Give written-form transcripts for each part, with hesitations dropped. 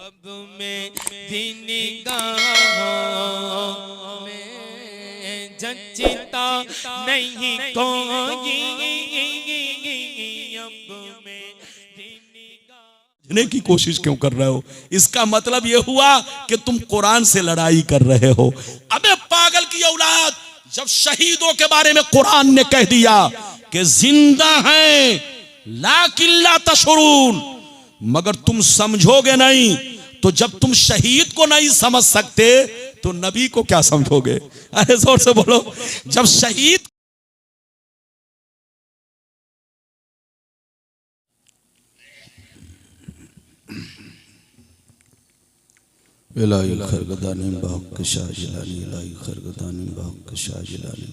अब मेरी निगाहों में जचता नहीं कोई, अब मेरी निगाह की कोशिश क्यों कर रहे हो? इसका मतलब यह हुआ कि तुम कुरान से लड़ाई कर रहे हो। अबे पागल की औलाद, जब शहीदों के बारे में कुरान ने कह दिया कि जिंदा हैं लाकिन ला तशउरून, मगर तुम समझोगे नहीं, तो जब तुम शहीद को नहीं समझ सकते तो नबी को क्या समझोगे? अरे जोर से बोलो। जब शहीद इलाही खरगदानी बाग शाह जिलानी, इलाही खरगदानी बाग शाह जिलानी,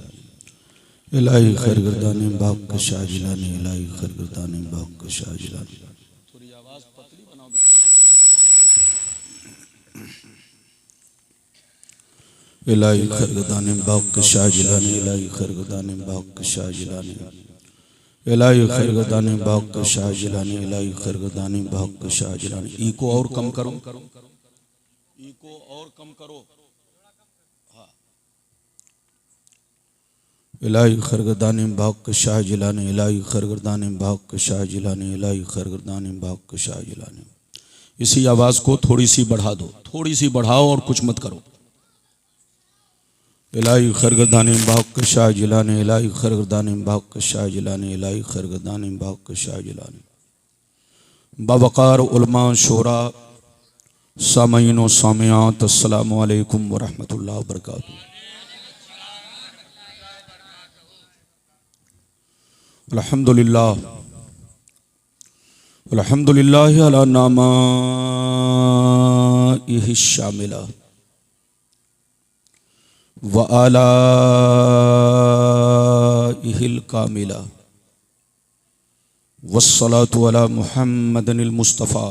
इलाही खरगदानी बाग शाह जिलानी, इलाही खरगदानी बाग शाह जिलानी। थोड़ी आवाज पतली बनाओ। इलाही खरगदानी बाग शाह जिलानी, इलाही खरगदानी बाग शाह जिलानी, इलाही खरगदानी बाग शाह जिलानी, इलाही खरगदानी बाग शाह जिलानी। इको और कम करो, इको और कम करो। इलाही खरगदानी बाग शाह जिलानी, इलाही खरगदानी बाग शाह जिलानी, इलाही खरगदानी बाग शाह जिलानी। इसी आवाज को थोड़ी सी बढ़ा दो, थोड़ी सी बढ़ाओ और कुछ मत करो। इलाही खरगदानी बाग शाह जिलानी, इलाही खरगदानी बाग शाह जिलानी, इलाही खरगदानी बाग शाह जिलानी। बावकार उलमा शोरा सामीन व सामियात, अस्सलामु अलैकुम व रहमतुल्लाहि व बरकातुहू। अल्हम्दुलिल्लाह अल्हम्दुलिल्लाह अला नामाइहि शामिला व आलाइहिल कामिला वस्सलातु अला मुहम्मदिनिल मुस्तफ़ा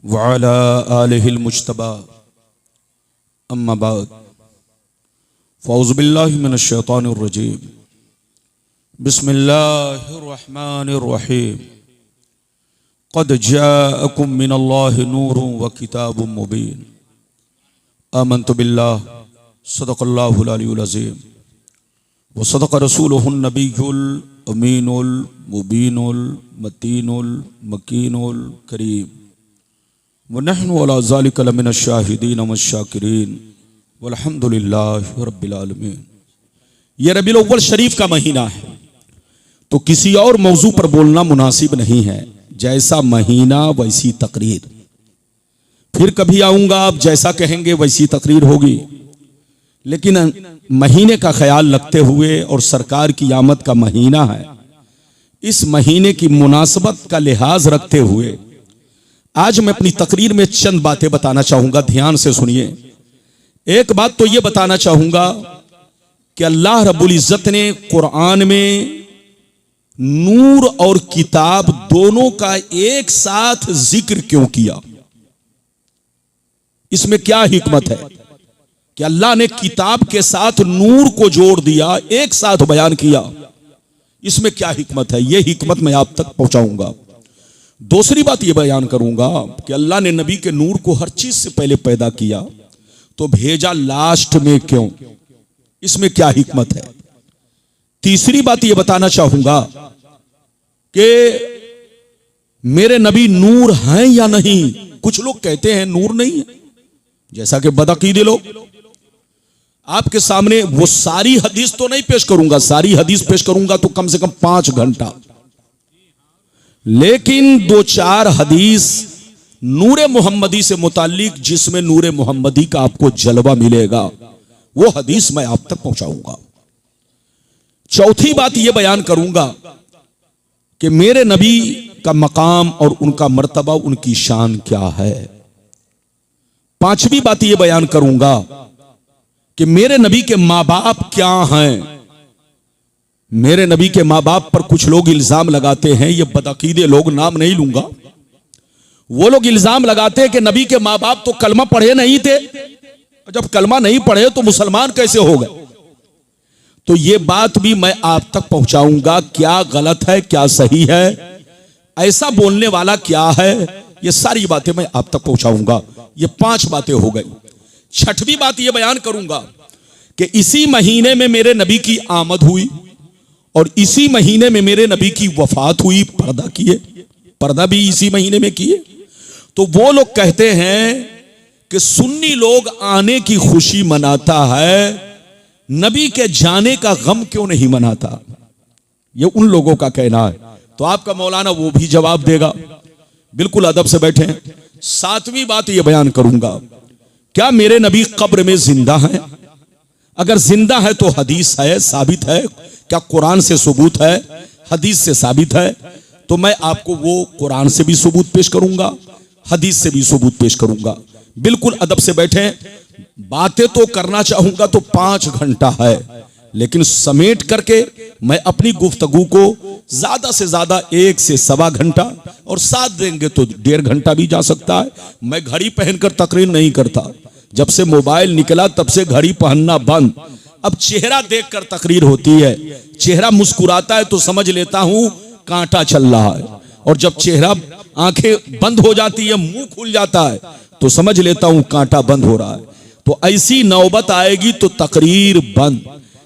व अला आलिहिल मुज्तबा, अम्मा बाद, फ़ौज़ु बिल्लाहि मिनश शैतानिर रजीम, बिस्मिल्लाहिर रहमानिर रहीम। क़द जाअकुम मिनल्लाहि नूरुन व किताबुम मुबीन, आमन्तु बिल्लाह, सदक़ल्लाहुल अलीयुल अज़ीम, व सदक़ रसूलुहुन नबियुल अमीनुल मुबीनुल मतीनुल मकीनुल करीम, व नहनु अला ज़ालिका लमिनश शाहिदीन वश्शाकिरीन, वल्हम्दुलिल्लाहि रब्बिल आलमीन। यह रबीउल अव्वल शरीफ का महीना है, तो किसी और मौजू पर बोलना मुनासिब नहीं है। जैसा महीना वैसी तकरीर। फिर कभी आऊंगा, आप जैसा कहेंगे वैसी तकरीर होगी, लेकिन महीने का ख्याल रखते हुए और सरकार की आमद का महीना है, इस महीने की मुनासबत का लिहाज रखते हुए आज मैं अपनी तकरीर में चंद बातें बताना चाहूंगा। ध्यान से सुनिए। एक बात तो यह बताना चाहूंगा कि अल्लाह रब्बुल इज्जत ने कुरान में नूर और किताब दोनों का एक साथ जिक्र क्यों किया? इसमें क्या हिकमत है कि अल्लाह ने किताब के साथ नूर को जोड़ दिया, एक साथ बयान किया? इसमें क्या हिकमत है? यह हिकमत मैं आप तक पहुंचाऊंगा। दूसरी बात यह बयान करूंगा कि अल्लाह ने नबी के नूर को हर चीज से पहले पैदा किया, तो भेजा लास्ट में क्यों? इसमें क्या हिकमत है? तीसरी बात यह बताना चाहूंगा कि मेरे नबी नूर हैं या नहीं। कुछ लोग कहते हैं नूर नहीं है, जैसा कि बदअकीदे लोग। आपके सामने वो सारी हदीस तो नहीं पेश करूंगा, सारी हदीस पेश करूंगा तो कम से कम 5 घंटा, लेकिन 2-4 हदीस नूरे मोहम्मदी से मुताल्लिक, जिसमें नूरे मोहम्मदी का आपको जलवा मिलेगा, वो हदीस मैं आप तक पहुंचाऊंगा। चौथी बात यह बयान करूंगा कि मेरे नबी का मकाम और उनका मर्तबा, उनकी शान क्या है। पांचवी बात यह बयान करूंगा कि मेरे नबी के मां बाप क्या हैं। मेरे नबी के मां बाप पर कुछ लोग इल्जाम लगाते हैं, ये बदअकीदे लोग, नाम नहीं लूंगा, वो लोग इल्जाम लगाते हैं कि नबी के मां बाप तो कलमा पढ़े नहीं थे, जब कलमा नहीं पढ़े तो मुसलमान कैसे हो गए? तो ये बात भी मैं आप तक पहुंचाऊंगा, क्या गलत है क्या सही है, ऐसा बोलने वाला क्या है, ये सारी बातें मैं आप तक पहुंचाऊंगा। ये 5 बातें हो गई। छठवीं बात ये बयान करूंगा कि इसी महीने में मेरे नबी की आमद हुई और इसी महीने में मेरे नबी की वफात हुई। पर्दा किए, पर्दा भी इसी महीने में किए। तो वो लोग कहते हैं कि सुन्नी लोग आने की खुशी मनाता है, नबी के जाने का गम क्यों नहीं मनाता? ये उन लोगों का कहना है। तो आपका मौलाना वो भी जवाब देगा। बिल्कुल अदब से बैठे। 7वीं बात ये बयान करूंगा, क्या मेरे नबी कब्र में जिंदा हैं? अगर जिंदा है तो हदीस है, साबित है। क्या कुरान से सबूत है, हदीस से साबित है? तो मैं आपको वो कुरान से भी सबूत पेश करूंगा, हदीस से भी सबूत पेश करूंगा। बिल्कुल अदब से बैठे। बातें तो करना चाहूंगा तो 5 घंटा है, लेकिन समेट करके मैं अपनी गुफ्तगू को ज्यादा से ज्यादा 1 से सवा घंटा, और साथ देंगे तो 1.5 घंटा भी जा सकता है। मैं घड़ी पहनकर तकरीर नहीं करता। जब से मोबाइल निकला तब से घड़ी पहनना बंद। अब चेहरा देखकर तकरीर होती है। चेहरा मुस्कुराता है तो समझ लेता हूं कांटा चल रहा है, और जब चेहरा आंखें बंद हो जाती है, मुंह खुल जाता है, तो समझ लेता हूं कांटा बंद हो रहा है। तो ऐसी नौबत आएगी तो तकरीर बंद।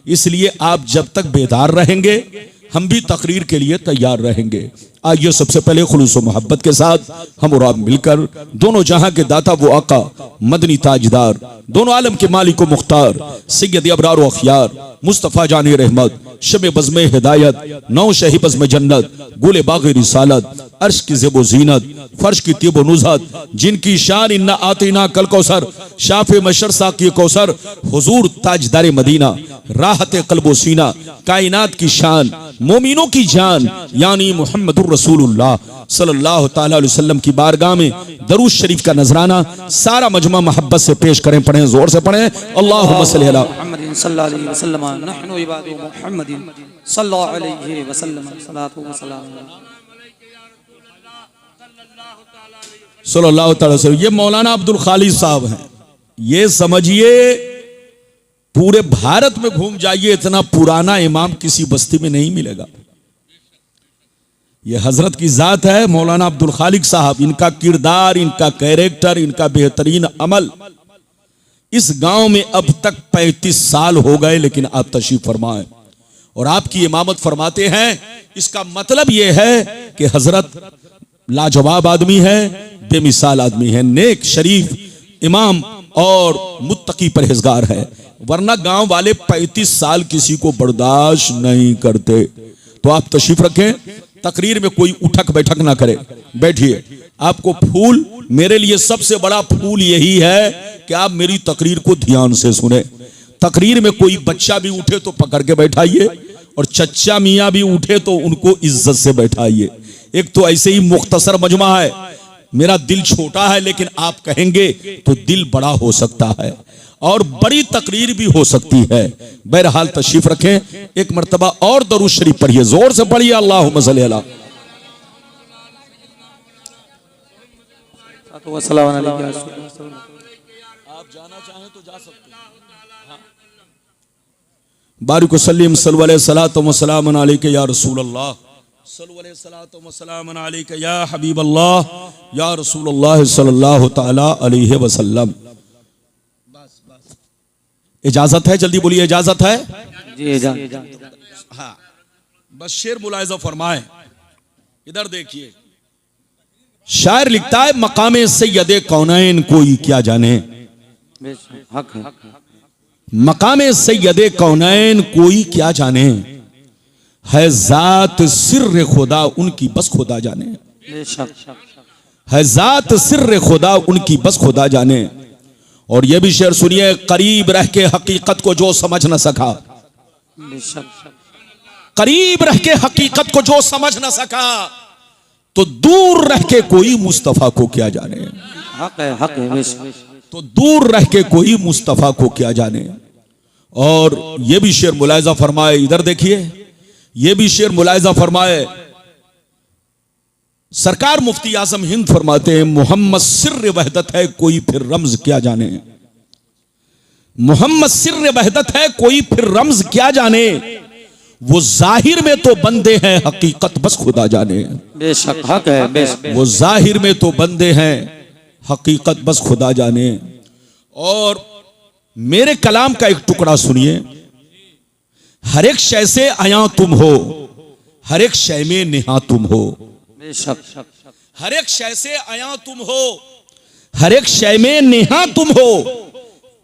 इसलिए आप जब तक बेदार रहेंगे, हम भी तकरीर के लिए तैयार रहेंगे। आइए सबसे पहले खुलूस व मोहब्बत के साथ हम और आप मिलकर दोनों जहां के दाता वो आका, मदनी ताजदार, दोनों आलम के मालिक व मुख्तार, सैयद अबरार व अखियार, मुस्तफ़ा जानी रहमत, शब बज़्म हिदायत, नौ शही बज़्म जन्नत, गुले बाग़ रिसालत, अर्श की ज़ेब व ज़ीनत, फर्श की तीब व नुज़हत, जिनकी शान इन्ना आतीना कल कौसर, शाफ़े मशर साक़ी कौसर, हुज़ूर ताजदार मदीना, राहत क़ल्ब व सीना, कायनात की शान, मोमिनों की जान, यानी मुहम्मदुर रसूलुल्लाह सल्लल्लाहु तआला अलैहि वसल्लम की बारगाह में दरूद शरीफ का नजराना सारा मजमा मोहब्बत से पेश करें। पढ़ें, जोर से पढ़ें। अल्लाहुम्मा सल्लि अला मुहम्मदिन सल्लल्लाहु अलैहि वसल्लम, नहनु इबादु मुहम्मदिन सल्लल्लाहु अलैहि वसल्लम, सलातु व सलाम सल्लल्लाहु तआला अलैहि वसल्लम। ये मौलाना अब्दुल खालिक साहब हैं। ये समझिए पूरे भारत में घूम जाइए, इतना पुराना इमाम किसी बस्ती में नहीं मिलेगा। ये हजरत की जात है मौलाना अब्दुल खालिक साहब। इनका किरदार, इनका कैरेक्टर, इनका बेहतरीन अमल। इस गांव में अब तक 35 साल हो गए, लेकिन आप तशरीफ फरमाएं और आपकी इमामत फरमाते हैं। इसका मतलब यह है कि हजरत लाजवाब आदमी है, बेमिसाल आदमी है, नेक शरीफ इमाम और मुत्तकी परहेजगार है। वरना गांव वाले 35 साल किसी को बर्दाश्त नहीं करते। तो आप तशरीफ रखें। तकरीर में कोई उठक बैठक ना करे, बैठिए। आपको फूल, मेरे लिए सबसे बड़ा फूल यही है कि आप मेरी तकरीर को ध्यान से सुने। तकरीर में कोई बच्चा भी उठे तो पकड़ के बैठाइए, और चच्चा मियाँ भी उठे तो उनको इज्जत से बैठाइए। एक तो ऐसे ही मुख्तसर मजमा है, मेरा दिल छोटा है, लेकिन आप कहेंगे तो दिल बड़ा हो सकता है और बड़ी तकरीर भी हो सकती है। बहरहाल तशरीफ रखें। एक मर्तबा और दरूद शरीफ पढ़िए, जोर से पढ़िए। अल्लाहुम्मा सल्ली अला। व सलाम अलैहि। आप जाना चाहें तो जा सकते हैं। बारिक सल्लिम सल्लल्लाहु अलैहि सलातो व सलाम अलैका या रसूल अल्लाह, सल्लल्लाहु अलैहि सलातो व सलाम अलैका या हबीब अल्लाह, या रसूल अल्लाह सल्लल्लाहु तआला अलैहि वसल्लम। इजाजत है? जल्दी बोलिए, इजाजत है? जी हाँ, बस शेर मुलाहिजा फरमाए। इधर देखिए, शायर लिखता है, मकामे सैयदे कौनैन कोई क्या जाने, हक है। मकामे सैयदे कौनैन कोई क्या जाने, है जात सिर्र खुदा उनकी बस खुदा जाने, है जात सिर्र खुदा उनकी बस खुदा जाने। और यह भी शेर सुनिए, करीब रह के हकीकत को जो समझ न सका, करीब रह के हकीकत को जो समझ न सका, तो दूर रह के कोई मुस्तफा को क्या जाने। हक है, हक है। तो दूर रह के कोई मुस्तफा को क्या जाने। और यह भी शेर मुलाहिजा फरमाए। इधर देखिए, यह भी शेर मुलाहिजा फरमाए। सरकार मुफ्ती आजम हिंद फरमाते हैं, मोहम्मद सिर्र वहदत है कोई फिर रम्ज क्या जाने, मोहम्मद सिर्र वहदत है कोई फिर रम्ज क्या जाने, वो जाहिर में तो बंदे हैं हकीकत बस खुदा जाने। बेशक हक है, बेशक। वो जाहिर में तो बंदे हैं, हकीकत बस खुदा जाने। और मेरे कलाम का एक टुकड़ा सुनिए। हर एक शय से आया तुम हो, हर एक शय में निहा तुम हो। बेशक। हर एक शय से आया तुम हो, हर एक शय में निहा तुम हो।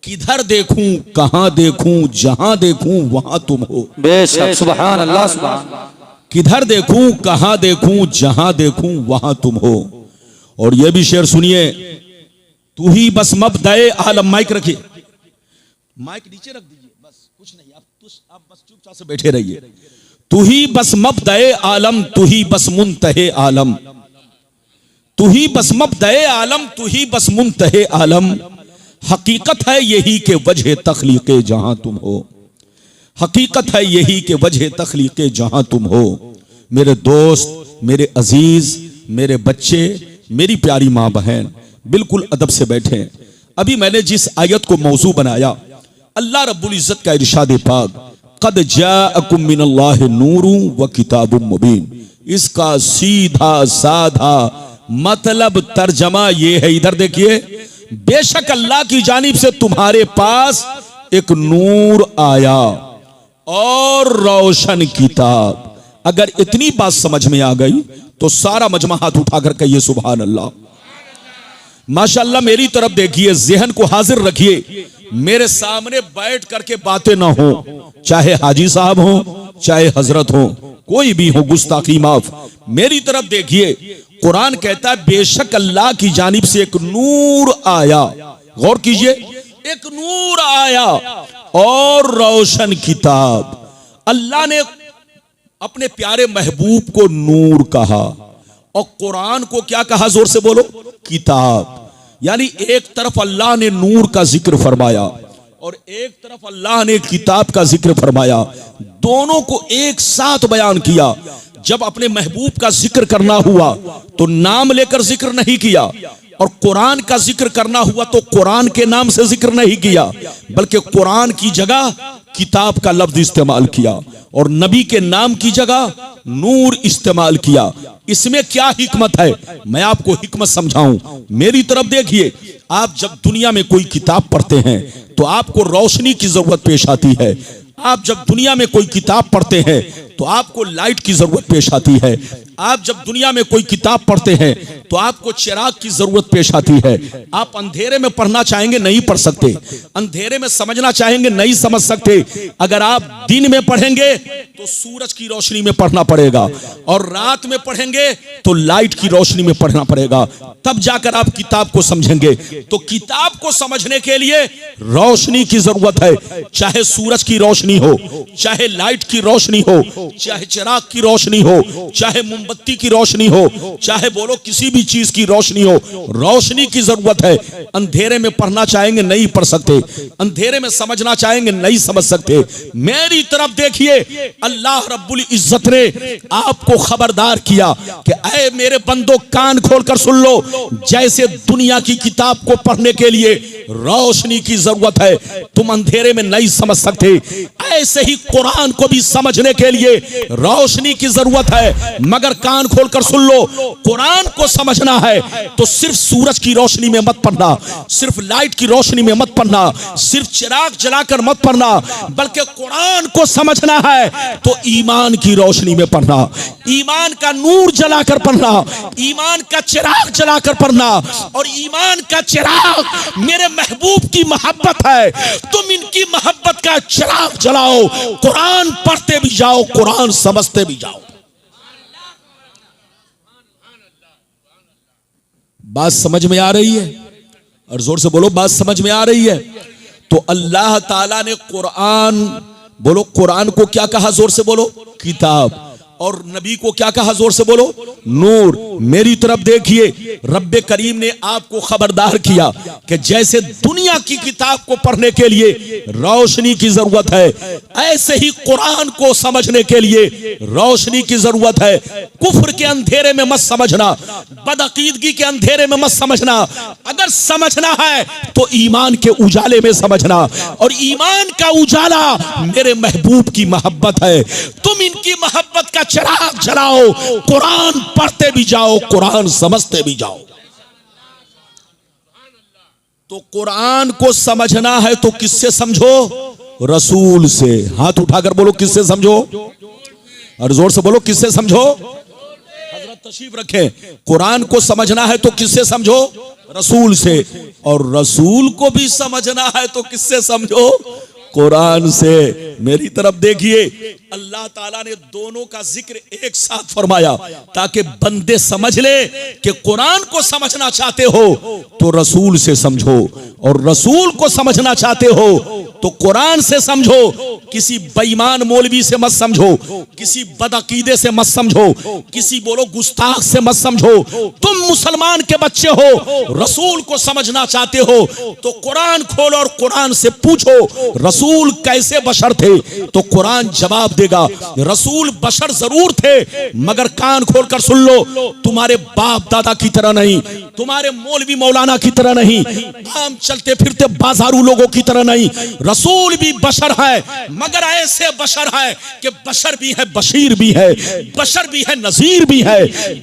किधर देखूं कहां देखूं, जहां देखूं वहां तुम हो। बेशक। सुभान अल्लाह, सुभान। किधर देखूं कहां देखूं, जहां देखूं वहां तुम हो। और यह भी शेर सुनिए। तू ही बस मबदाए आलम। माइक रखिए, माइक नीचे रख दीजिए, बस कुछ नहीं, आप बस चुपचाप से बैठे रहिए। तू ही बस मबदाए आलम, तू ही बस मुंतहे आलम। तू ही बस मबदाए आलम, तू ही बस मुंतहे आलम। हकीकत है यही के वजह तख्लीके जहां तुम हो। हकीकत है यही के वजह तख्लीके जहां तुम हो। मेरे दोस्त, मेरे अजीज, मेरे बच्चे, मेरी प्यारी माँ बहन, बिल्कुल अदब से बैठे। अभी मैंने जिस आयत को मौजू बनाया, अल्लाह रब्बुल इज्जत का इरशाद पाक, क़द जाअकुम मिनल्लाहि नूरुन व किताबुम मुबीन। इसका सीधा साधा मतलब तर्जमा ये है, इधर देखिए। बेशक अल्लाह की जानिब से तुम्हारे पास एक नूर आया और रोशन किताब। अगर इतनी बात समझ में आ गई तो सारा मजमा हाथ उठाकर कहिए सुभान अल्लाह। माशाअल्लाह। मेरी तरफ देखिए, जहन को हाजिर रखिए। मेरे सामने बैठ करके बातें ना हो, चाहे हाजी साहब हो, चाहे हजरत हो, कोई भी हो, गुस्ताखी माफ। मेरी तरफ देखिए, कुरान कहता है बेशक अल्लाह की जानिब से एक नूर आया। गौर कीजिए, एक नूर आया और रोशन किताब। अल्लाह ने अपने प्यारे महबूब को नूर कहा और कुरान को क्या कहा? जोर से बोलो, किताब। यानी एक तरफ अल्लाह ने नूर का जिक्र फरमाया और एक तरफ अल्लाह ने किताब का जिक्र फरमाया। दोनों को एक साथ बयान किया। जब अपने महबूब का जिक्र करना हुआ तो नाम लेकर जिक्र नहीं किया, और कुरान का जिक्र करना हुआ तो कुरान के नाम से जिक्र नहीं किया, बल्कि कुरान की जगह किताब का लफ्ज इस्तेमाल किया और नबी के नाम की जगह नूर इस्तेमाल किया। इसमें क्या हिकमत है, मैं आपको हिकमत समझाऊं। मेरी तरफ देखिए, आप जब दुनिया में कोई किताब पढ़ते हैं तो आपको रोशनी की जरूरत पेश आती है। आप जब दुनिया में कोई किताब पढ़ते हैं तो आपको लाइट की जरूरत पेश आती है। आप जब दुनिया में कोई किताब पढ़ते हैं तो आपको चिराग की जरूरत पेश आती है। आप अंधेरे में पढ़ना चाहेंगे, नहीं पढ़ सकते। अंधेरे में समझना चाहेंगे, नहीं समझ सकते। अगर आप दिन में पढ़ेंगे तो सूरज की रोशनी में पढ़ना पड़ेगा, और रात में पढ़ेंगे तो लाइट की रोशनी में पढ़ना पड़ेगा, तब जाकर आप किताब को समझेंगे। तो किताब को समझने के लिए रोशनी की जरूरत है, चाहे सूरज की रोशनी हो, चाहे लाइट की रोशनी हो, चाहे चिराग की रोशनी हो, चाहे मोमबत्ती की रोशनी हो, चाहे बोलो किसी भी चीज की रोशनी हो, रोशनी की जरूरत है। अंधेरे में पढ़ना चाहेंगे, नहीं पढ़ सकते। अंधेरे में समझना चाहेंगे, नहीं समझ सकते। मेरी तरफ देखिए, अल्लाह रब्बुल इज्जत ने आपको खबरदार किया कि ऐ मेरे बंदो, कान खोलकर सुन लो। जैसे दुनिया की किताब को पढ़ने के लिए रोशनी की जरूरत है, तुम अंधेरे में नहीं समझ सकते, ऐसे ही कुरान को भी समझने के लिए रोशनी की जरूरत है। मगर कान खोलकर सुन लो, कुरान को समझना है तो सिर्फ सूरज की रोशनी में मत पढ़ना, सिर्फ लाइट की रोशनी में मत पढ़ना, सिर्फ चिराग जलाकर मत पढ़ना, बल्कि कुरान को समझना है तो ईमान की रोशनी में पढ़ना, ईमान का नूर जलाकर पढ़ना, ईमान का चिराग जलाकर पढ़ना। और ईमान का चिराग मेरे महबूब की मोहब्बत है। तुम इनकी मोहब्बत का चिराग जलाओ, कुरान पढ़ते भी जाओ, कुरान समझते भी जाओ। बात समझ में आ रही है? और जोर से बोलो, बात समझ में आ रही है? तो अल्लाह ताला ने कुरान, बोलो, कुरान को क्या कहा? जोर से बोलो, किताब। और नबी को क्या कहा? जोर से बोलो, नूर। मेरी तरफ देखिए, रब्बे करीम ने आपको खबरदार किया कि जैसे दुनिया की किताब को पढ़ने के लिए रोशनी की जरूरत है, ऐसे ही कुरान को समझने के लिए रोशनी की जरूरत है। कुफ्र के अंधेरे में मत समझना, बदअकीदगी के अंधेरे में मत समझना। अगर समझना है तो ईमान के उजाले में समझना, और ईमान का उजाला मेरे महबूब की मोहब्बत है। तुम इनकी मोहब्बत का चिराग जलाओ, कुरान पढ़ते भी जाओ, कुरान समझते भी जाओ। तो कुरान को समझना है तो किससे समझो? रसूल से। हाथ उठाकर बोलो किससे समझो, और जोर से बोलो किससे समझो। हजरत तशरीफ रखे। कुरान को समझना है तो किससे समझो? रसूल से। और रसूल को भी समझना है तो किससे समझो? कुरान से। मेरी तरफ देखिए, अल्लाह ताला ने दोनों का जिक्र एक साथ फरमाया ताकि बंदे समझ ले कि कुरान को समझना चाहते हो तो रसूल से समझो, और रसूल को समझना चाहते हो तो कुरान से समझो। किसी बेईमान मौलवी से मत समझो, किसी बदअकीदे से मत समझो, किसी बोलो गुस्ताख से मत समझो। तुम मुसलमान के बच्चे हो, रसूल को समझना चाहते हो तो कुरान खोलो और कुरान से पूछो रसूल कैसे बशर थे, तो कुरान जवाब देगा। रसूल बशर जरूर थे मगर कान खोलकर सुन लो, तुम्हारे बाप दादा की तरह नहीं, तुम्हारे मौलवी मौलाना की तरह नहीं, आम चलते फिरते बाजारू लोगों की तरह नहीं। रसूल भी बशर है मगर ऐसे बशर है कि बशर भी है, बशीर भी है, बशर भी है, नजीर भी है,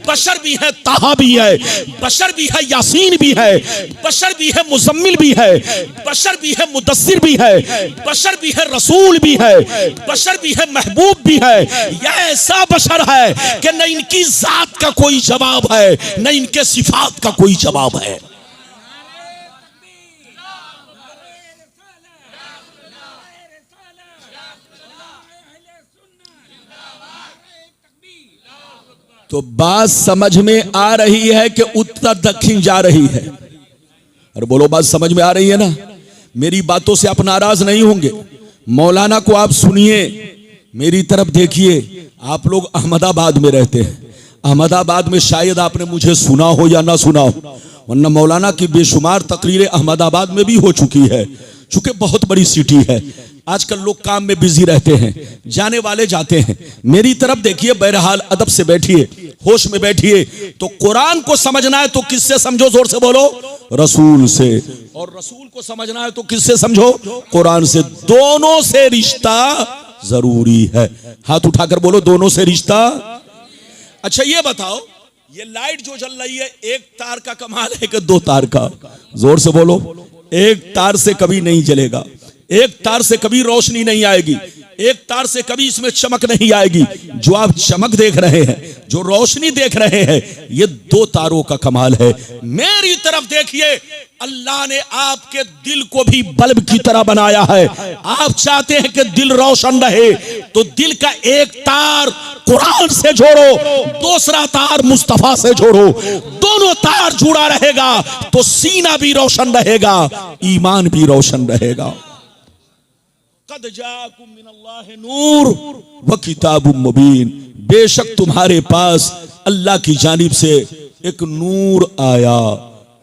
बशर भी है, ताहा भी है, बशर भी है, यासीन भी है, बशर भी है, मुजम्मिल भी है, बशर भी है, मुदस्सिर भी है, बशर भी है, रसूल भी है, बशर भी है, महबूब भी है। यह ऐसा बशर है कि न इनकी जात का कोई जवाब है, न इनके सिफात का कोई जवाब है। तो बात समझ में आ रही है कि उत्तर दक्षिण जा रही है? अरे बोलो बात समझ में आ रही है ना? मेरी बातों से आप नाराज नहीं होंगे। मौलाना को आप सुनिए, मेरी तरफ देखिए। आप लोग अहमदाबाद में रहते हैं, अहमदाबाद में शायद आपने मुझे सुना हो या ना सुना हो, वरना मौलाना की बेशुमार तकरीरें अहमदाबाद में भी हो चुकी है। चूंकि बहुत बड़ी सिटी है, आजकल लोग काम में बिजी रहते हैं, जाने वाले जाते हैं। मेरी तरफ देखिए, बहरहाल अदब से बैठिए, होश में बैठिए। तो कुरान को समझना है तो किससे समझो? जोर से बोलो, रसूल से। और रसूल को समझना है तो किससे समझो? कुरान से। दोनों से रिश्ता जरूरी है। हाथ उठाकर बोलो, दोनों से रिश्ता। अच्छा ये बताओ, ये लाइट जो जल रही है, एक तार का कमाल है कि दो तार का? जोर से बोलो। एक तार से कभी नहीं जलेगा, एक तार से कभी रोशनी नहीं आएगी, एक तार से कभी इसमें चमक नहीं आएगी। जो आप चमक देख रहे हैं, जो रोशनी देख रहे हैं, ये दो तारों का कमाल है। मेरी तरफ देखिए, अल्लाह ने आपके दिल को भी बल्ब की तरह बनाया है। आप चाहते हैं कि दिल रोशन रहे तो दिल का एक तार कुरान से जोड़ो, दूसरा तार मुस्तफा से जोड़ो। दोनों तार जुड़ा रहेगा तो सीना भी रोशन रहेगा, ईमान भी रोशन रहेगा। कद जाकुम मिनल्लाहि नूर व किताबुम मुबीन। बेशक तुम्हारे पास अल्लाह की जानिब से एक नूर आया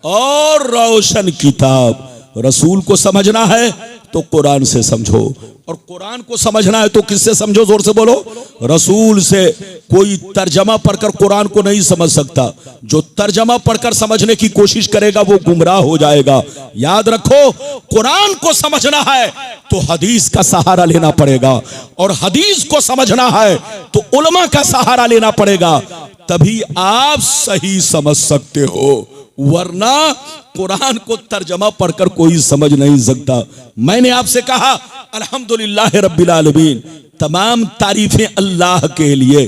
और रोशन किताब। रसूल को समझना है तो कुरान से समझो, और कुरान को समझना है तो किससे समझो? जोर से बोलो, रसूल से। कोई तर्जमा पढ़कर कुरान को नहीं समझ सकता। जो तर्जमा पढ़कर समझने की कोशिश करेगा वो गुमराह हो जाएगा। याद रखो, कुरान को समझना है तो हदीस का सहारा लेना पड़ेगा, और हदीस को समझना है तो उलमा का सहारा लेना पड़ेगा, तभी आप सही समझ सकते हो। वरना कुरान को तर्जमा पढ़कर कोई समझ नहीं सकता। मैंने आपसे कहा अल्हम्दुलिल्लाह रब्बिल आलमीन, तमाम तारीफें अल्लाह के लिए।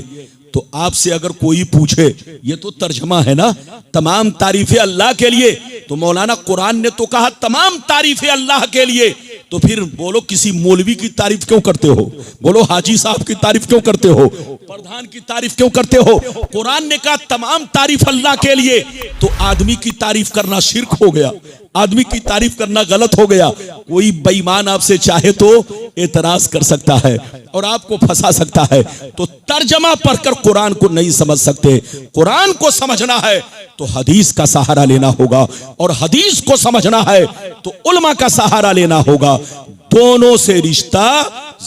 तो आपसे अगर कोई पूछे, ये तो तर्जमा है ना, तमाम तारीफें अल्लाह के लिए, तो मौलाना कुरान ने तो कहा तमाम तारीफें अल्लाह के लिए, तो फिर बोलो किसी मौलवी की तारीफ क्यों करते हो? बोलो हाजी साहब की तारीफ क्यों करते हो? प्रधान की तारीफ क्यों करते हो? कुरान ने कहा तमाम तारीफ अल्लाह के लिए, तो आदमी की तारीफ करना शिर्क हो गया, आदमी की तारीफ करना गलत हो गया। कोई बेईमान आपसे चाहे तो एतराज कर सकता है और आपको फंसा सकता है। तो तर्जमा पढ़कर कुरान को नहीं समझ सकते। कुरान को समझना है तो हदीस का सहारा लेना होगा, और हदीस को समझना है तो उलमा का सहारा लेना होगा। दोनों से रिश्ता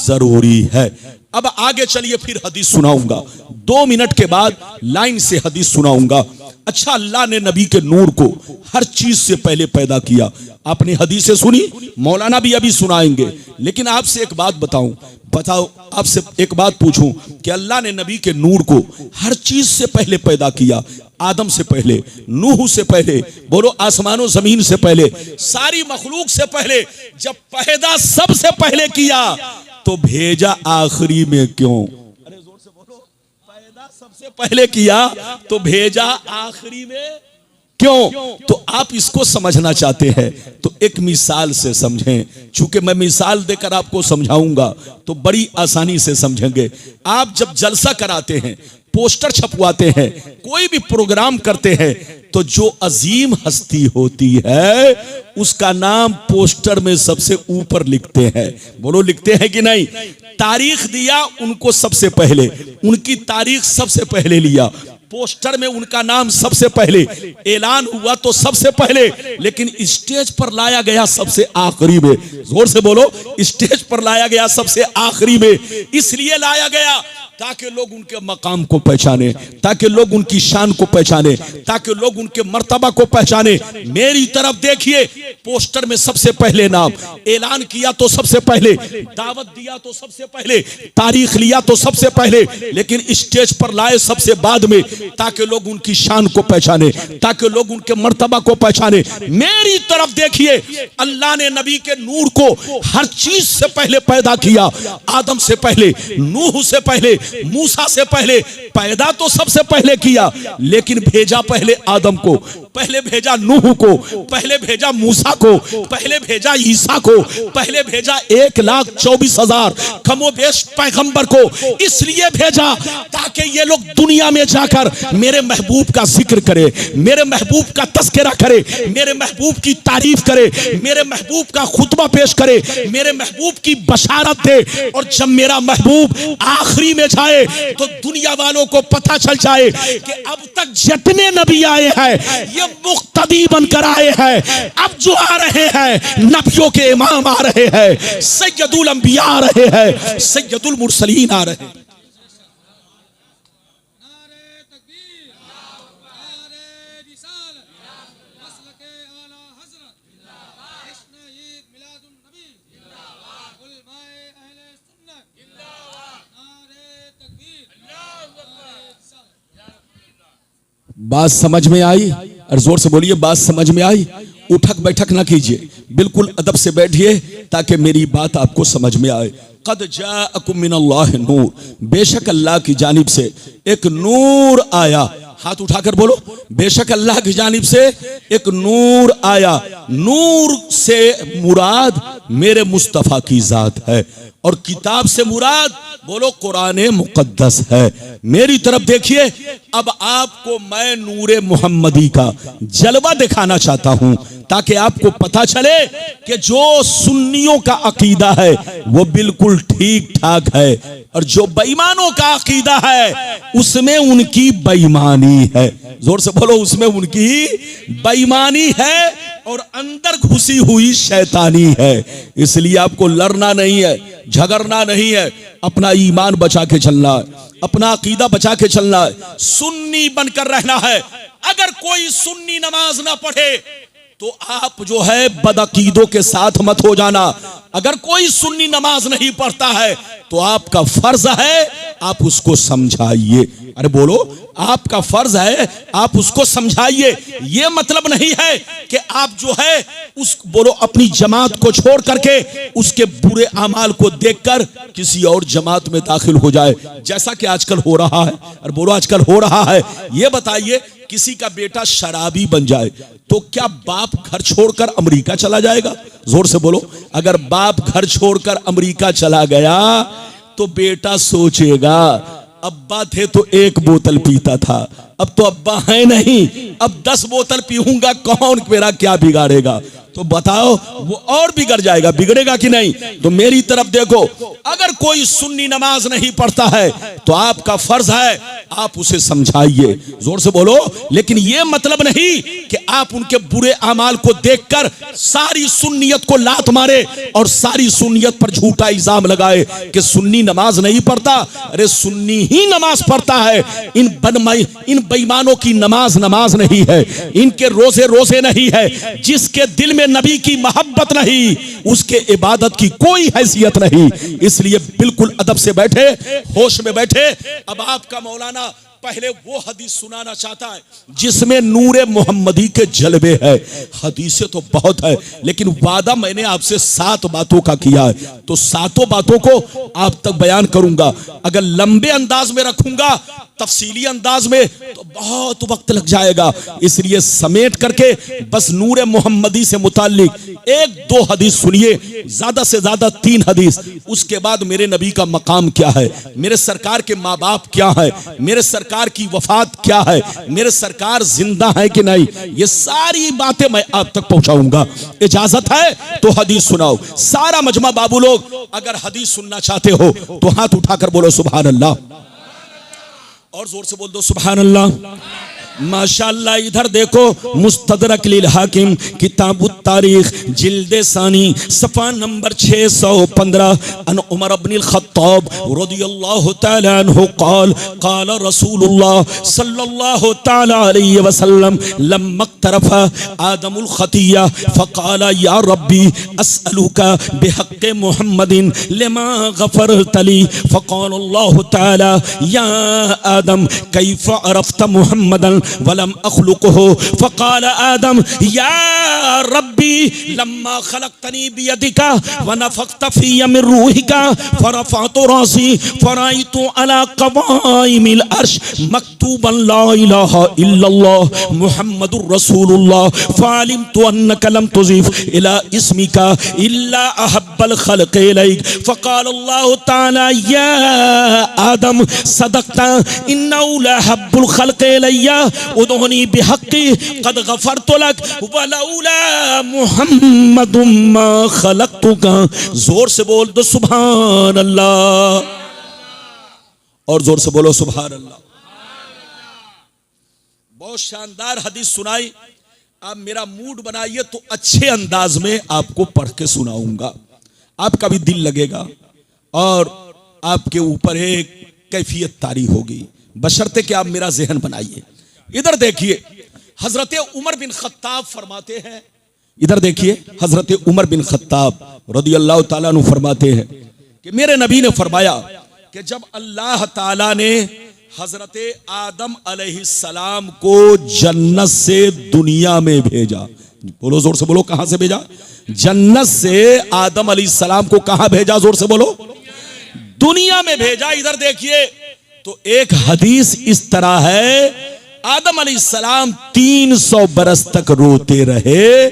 जरूरी है। अब आगे चलिए, फिर हदीस सुनाऊंगा। 2 मिनट के बाद लाइन से हदीस सुनाऊंगा। अच्छा, अल्लाह ने नबी के नूर को हर चीज से पहले पैदा किया। आपने हदीसें सुनी, मौलाना भी अभी सुनाएंगे, लेकिन आपसे एक बात बताऊं, बताओ, आपसे एक बात पूछूं कि अल्लाह ने नबी के नूर को हर चीज से पहले पैदा किया, आदम से पहले, नूह से पहले, बोलो आसमानों जमीन से पहले, सारी मखलूक से पहले, जब पैदा सबसे पहले किया तो भेजा आखिरी में क्यों? अरे जोर से बोलो, पैदा सबसे पहले किया तो भेजा आखिरी में क्यों? तो आप इसको समझना चाहते हैं तो एक मिसाल से समझें, चूंकि मैं मिसाल देकर आपको समझाऊंगा तो बड़ी आसानी से समझेंगे। आप जब जलसा कराते हैं, पोस्टर छपवाते हैं, कोई भी प्रोग्राम करते हैं, तो जो अजीम हस्ती होती है उसका नाम पोस्टर में सबसे ऊपर लिखते हैं। बोलो लिखते हैं कि नहीं? तारीख दिया उनको सबसे पहले, उनकी तारीख सबसे पहले लिया, पोस्टर में उनका नाम सबसे पहले, ऐलान हुआ तो सबसे पहले, लेकिन स्टेज पर लाया गया सबसे आखिरी में। जोर से बोलो, स्टेज पर लाया गया सबसे आखिरी में। इसलिए लाया गया ताकि लोग उनके मकाम को पहचाने, ताकि लोग उनकी शान को पहचाने, ताकि लोग उनके मर्तबा को पहचाने। मेरी तरफ देखिए, पोस्टर में सबसे पहले नाम, ऐलान किया तो सबसे पहले, दावत दिया तो सबसे पहले, तारीख लिया तो सबसे पहले, लेकिन स्टेज पर लाए सबसे बाद में, ताकि लोग उनकी शान को पहचाने, ताकि लोग उनके मर्तबा को पहचाने। मेरी तरफ देखिए, अल्लाह ने नबी के नूर को हर चीज से पहले पैदा किया, आदम से पहले, नूह से पहले, मूसा से पहले, पैदा तो सबसे पहले किया, लेकिन भेजा पहले आदम को, पहले भेजा नूह को, पहले भेजा मूसा को, पहले भेजा ईसा को, पहले भेजा 1,24,000 कमोबेश पैगंबर को। इसलिए भेजा ताकि ये लोग दुनिया में जाकर मेरे महबूब का जिक्र करे, मेरे महबूब का तस्करा करे, मेरे महबूब की तारीफ करे, मेरे महबूब का खुतबा पेश करे, मेरे महबूब की बशारत दे। और जब मेरा महबूब आखिरी में जाए तो दुनिया वालों को पता चल जाए कि अब तक जितने नबी आए हैं ये मुक्तदी बनकर आए हैं। अब जो आ रहे हैं नबियों के इमाम आ रहे हैं, सैयदुल अंबिया आ रहे हैं, सैयदुल मुरसलीन आ रहे हैं। बात समझ में आई? और जोर से बोलिए, बात समझ में आई? उठक बैठक ना कीजिए, बिल्कुल अदब से बैठिए ताकि मेरी बात आपको समझ में आए। कद जाअकुम मिनल्लाहि नूर, बेशक अल्लाह की जानिब से एक नूर आया। हाथ उठाकर बोलो, बेशक अल्लाह की जानिब से एक नूर आया। नूर से मुराद मेरे मुस्तफा की जात है, और किताब से मुराद बोलो कुरान मुकद्दस है। मेरी तरफ देखिए, अब आपको मैं नूरे मुहम्मदी का जलवा दिखाना चाहता हूं ताकि आपको पता चले कि जो सुन्नियों का अकीदा है वो बिल्कुल ठीक ठाक है, और जो बेईमानों का अकीदा है उसमें उनकी बेईमानी है। जोर से बोलो, उसमें उनकी बेईमानी है और अंदर घुसी हुई शैतानी है। इसलिए आपको लड़ना नहीं है, झगड़ना नहीं है, अपना ईमान बचा के चलना है, अपना अकीदा बचा के चलना है, सुन्नी बनकर रहना है। अगर कोई सुन्नी नमाज ना पढ़े तो आप जो है बदअकीदों के साथ मत हो जाना। अगर कोई सुन्नी नमाज नहीं पढ़ता है तो आपका फर्ज है आप उसको समझाइए। अरे बोलो, आपका फर्ज है आप उसको समझाइए। ये मतलब नहीं है कि आप जो है उस बोलो अपनी जमात को छोड़ करके उसके बुरे अमाल को देखकर किसी और जमात में दाखिल हो जाए, जैसा कि आजकल हो रहा है। और बोलो, आजकल हो रहा है। ये बताइए, किसी का बेटा शराबी बन जाए तो क्या बाप घर छोड़कर अमेरिका चला जाएगा? जोर से बोलो, अगर बाप घर छोड़कर अमेरिका चला गया तो बेटा सोचेगा अब्बा थे तो 1 बोतल पीता था, अब तो अब्बा है नहीं, अब 10 बोतल पीऊंगा, कौन मेरा क्या बिगाड़ेगा? तो बताओ, वो और बिगड़ जाएगा, बिगड़ेगा कि नहीं? तो मेरी तरफ देखो, अगर कोई सुन्नी नमाज नहीं पढ़ता है तो आपका फर्ज है आप उसे समझाइए, जोर से बोलो। लेकिन यह मतलब नहीं कि आप उनके बुरे अमाल को देखकर सारी सुन्नियत को लात मारे और सारी सुन्नियत पर झूठा इल्जाम लगाए कि सुन्नी नमाज नहीं पढ़ता। अरे सुन्नी ही नमाज पढ़ता है। इन बेईमानों की नमाज नमाज नहीं है, इनके रोजे रोजे नहीं है। जिसके दिल में नबी की मोहब्बत नहीं, उसके इबादत की कोई हैसियत नहीं। इसलिए बिल्कुल अदब से बैठे, होश में बैठे। अब आपका मौलाना पहले वो हदीस सुनाना चाहता है जिसमें नूरे मोहम्मदी के जलवे है। हदीसें तो बहुत है, लेकिन वादा मैंने आपसे 7 बातों का किया है, तो 7 बातों को आप तक बयान करूंगा। अगर लंबे अंदाज में रखूंगा, तफसीली अंदाज में, तो बहुत वक्त लग जाएगा। इसलिए समेट करके बस नूरे मोहम्मदी से मुताल्लिक 1-2 हदीस सुनिए, ज्यादा से ज्यादा 3 हदीस। उसके बाद मेरे नबी का मकाम क्या है, मेरे सरकार के माँ बाप क्या है, मेरे सरकार की वफात क्या है, मेरे सरकार जिंदा है कि नहीं, ये सारी बातें मैं आप तक पहुंचाऊंगा। इजाजत है तो हदीस सुनाओ। सारा मजमा बाबू लोग अगर हदीस सुनना चाहते हो तो हाथ उठाकर बोलो सुभान अल्लाह, और जोर से बोल दो सुभान अल्लाह। माशाअल्लाह। इधर देखो, मुस्तदरक लिल हाकिम किताबुत तारीख जिल्द सानी सफ़ा नंबर 615 अन उमर इब्न खत्ताब रदियल्लाहु तआला अन्हु क़ाल क़ाल रसूलुल्लाह सल्लल्लाहु तआला अलैहि वसल्लम लम्मा तरफ़ा आदमुल खतिया फ़क़ाल या रब्बी अस्अलुका बिहक़्क़ि मुहम्मदिन लिमा गफ़रत ली फ़क़ाल अल्लाहु तआला या आदम कैफ़ अरफ़्त मुहम्मदन वलम अखलुकहु फ़क़ाल आदम या रब्बी लम्मा खलक़तनी बियदिका व नफ़ख़्त फ़िय्या मिन रूहिका फ़रफ़अतु रासी फ़रअयतु अला क़वाइमिल अर्श मक्तूबन ला इलाहा इल्लल्लाह मुहम्मदुर रसूलुल्लाह फ़अलिमतु अन्नका लम तुज़िफ़ इला इस्मिका इल्ला अहब्बल ख़ल्क़ि इलैक फ़क़ाल अल्लाहु तआला या आदम सदक़ता इन्नहु लअहब्बुल ख़ल्क़ि इलैया उदुनी बिहक़्क़ि क़द गफ़रतु लक वलौला मुहम्मदुम मा ख़लक़तुका। जोर से बोल दो सुभान अल्लाह, और जोर से बोलो सुभान अल्लाह। बहुत शानदार हदीस सुनाई। आप मेरा मूड बनाइए तो अच्छे अंदाज में आपको पढ़ के सुनाऊंगा, आपका भी दिल लगेगा और आपके ऊपर एक कैफियत तारी होगी, बशर्ते कि आप मेरा ज़हन बनाइए। इधर देखिए, हजरत उमर बिन खत्ताब फरमाते हैं, इधर देखिए, हजरत उमर बिन खत्ताब रदियल्लाहु ताला अन्हु फरमाते हैं कि मेरे नबी ने फरमाया कि जब अल्लाह ताला ने हजरत आदम अलैहिस्सलाम को जन्नत से दुनिया में भेजा, बोलो जोर से बोलो, कहां से भेजा? जन्नत से आदम अलैहिस्सलाम को कहां भेजा? जोर से बोलो, दुनिया में भेजा। इधर देखिए, तो एक हदीस इस तरह है, आदम अलैहिस्सलाम 300 बरस तक रोते रहे,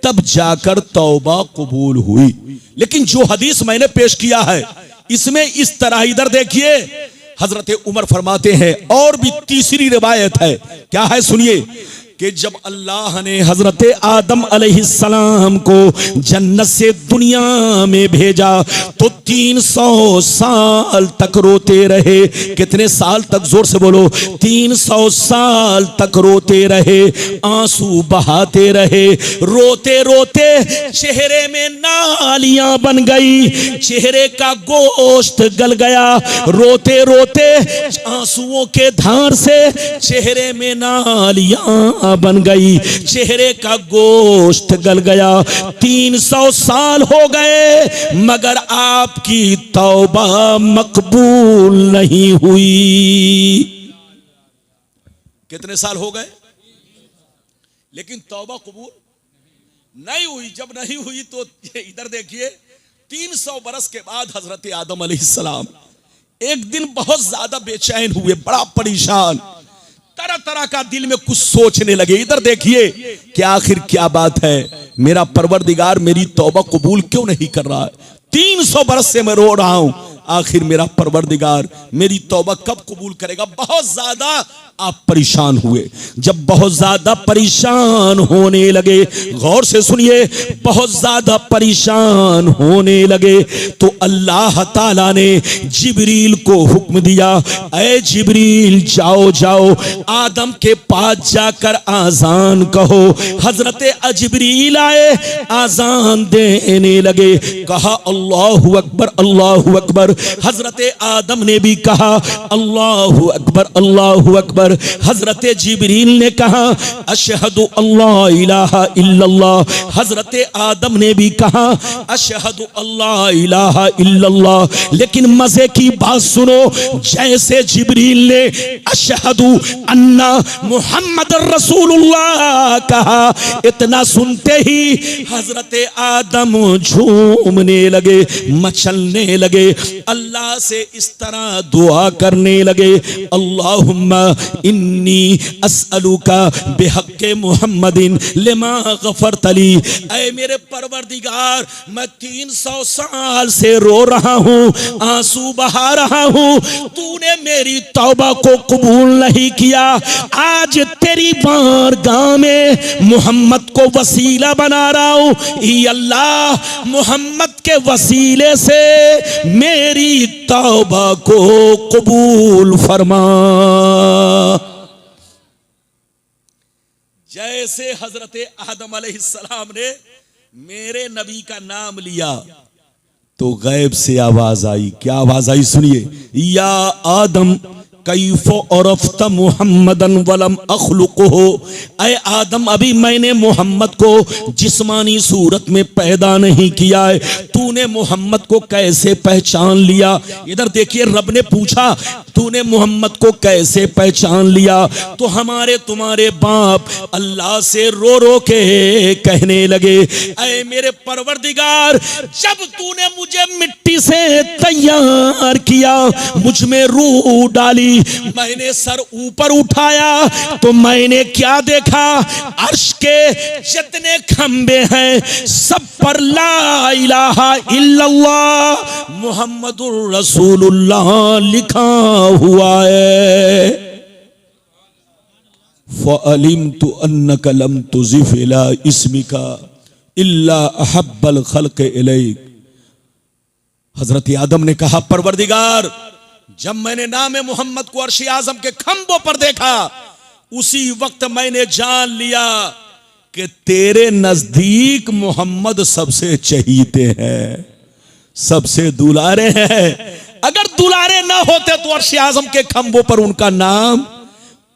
तब जाकर तौबा कबूल हुई। लेकिन जो हदीस मैंने पेश किया है इसमें इस तरह, इधर देखिए, हजरत उमर फरमाते हैं, और भी तीसरी रिवायत है, क्या है सुनिए, कि जब अल्लाह ने हजरत आदम अलैहिस्सलाम को जन्नत से दुनिया में भेजा तो 300 साल तक रोते रहे। कितने साल तक? जोर से बोलो, 300 साल तक रोते रहे, आंसू बहाते रहे। रोते रोते चेहरे में नालियां बन गई, चेहरे का गोश्त गल गया। रोते रोते आंसुओं के धार से चेहरे में नालियां बन गई, चेहरे का गोश्त गल गया। 300 साल हो गए मगर आपकी तौबा मकबूल नहीं हुई। कितने साल हो गए? लेकिन तौबा कबूल नहीं हुई। जब नहीं हुई तो इधर देखिए, 300 बरस के बाद हजरत आदम अलैहिस्सलाम एक दिन बहुत ज्यादा बेचैन हुए, बड़ा परेशान, तरह तरह का दिल में कुछ सोचने लगे। इधर देखिए कि आखिर क्या बात है, मेरा परवरदिगार मेरी तौबा कबूल क्यों नहीं कर रहा है? 300 बरस से मैं रो रहा हूं, आखिर मेरा परवरदिगार मेरी तौबा कब कबूल करेगा। बहुत ज्यादा आप परेशान हुए। जब बहुत ज्यादा परेशान होने लगे, गौर से सुनिए, बहुत ज्यादा परेशान होने लगे तो अल्लाह ताला ने जिब्रील को हुक्म दिया, ऐ जिब्रील जाओ जाओ आदम के पास जाकर आजान कहो। हजरत जिब्रील आए, आजान देने लगे, कहा अल्लाहु अकबर अल्लाहु अकबर। हजरत आदम ने भी कहा अल्लाहु अकबर अल्लाहु अकबर। हजरत जिब्रील ने कहा अशहदु अल्ला इलाहा इल्लल्लाह। हजरत आदम ने भी कहा अशहदु अल्ला इलाहा इल्लल्लाह। लेकिन मजे की बात सुनो, जैसे जिब्रील ने अशहदु अन्ना मुहम्मद रसूलुल्लाह कहा, इतना सुनते ही हजरत आदम झूमने लगे, मचलने लगे, अल्लाह से इस तरह दुआ करने लगे, अल्लाहुम्मा इन्नी अस्अलुका बिहक्के मुहम्मदिन लिमा गफरत ली। ऐ मेरे परवरदिगार, मैं 300 साल से रो रहा हूँ, आंसू बहा रहा हूँ, तूने मेरी तौबा को कबूल नहीं किया। आज तेरी बारगाह में मोहम्मद को वसीला बना रहा हूँ, अल्लाह मोहम्मद के वसीले से मेरी तौबा को कबूल फरमा। जैसे हजरत आदम अलैहिस्सलाम ने मेरे नबी का नाम लिया तो गैब से आवाज आई। क्या आवाज आई सुनिए, या आदम कैफो औरफ्ता मुहम्मदन वलम अखलुकुहु। ऐ आदम, अभी मैंने मोहम्मद को जिस्मानी सूरत में पैदा नहीं किया है, तूने मोहम्मद को कैसे पहचान लिया। इधर देखिए, रब ने पूछा तूने मोहम्मद को कैसे पहचान लिया। तो हमारे तुम्हारे बाप अल्लाह से रो रो के कहने लगे, ऐ मेरे परवरदिगार, जब तूने मुझे मिट्टी से तैयार किया, मुझ में रूह डाली, मैंने सर ऊपर उठाया तो मैंने क्या देखा, अर्श के जितने खंबे हैं सब पर ला इलाहा इल्लल्लाह मुहम्मदुर रसूलुल्लाह लिखा हुआ है। फ़अलिमतु अन्नका लम तुज़िफ़ इला इस्मिका इल्ला अहब्बल खल्क़ इलैक। हजरत आदम ने कहा, परवरदिगार, जब मैंने नाम मोहम्मद को अर्श आजम के खंभों पर देखा, उसी वक्त मैंने जान लिया कि तेरे नजदीक मोहम्मद सबसे चहीते हैं, सबसे दुलारे हैं। अगर दुलारे ना होते तो अर्श आजम के खंभों पर उनका नाम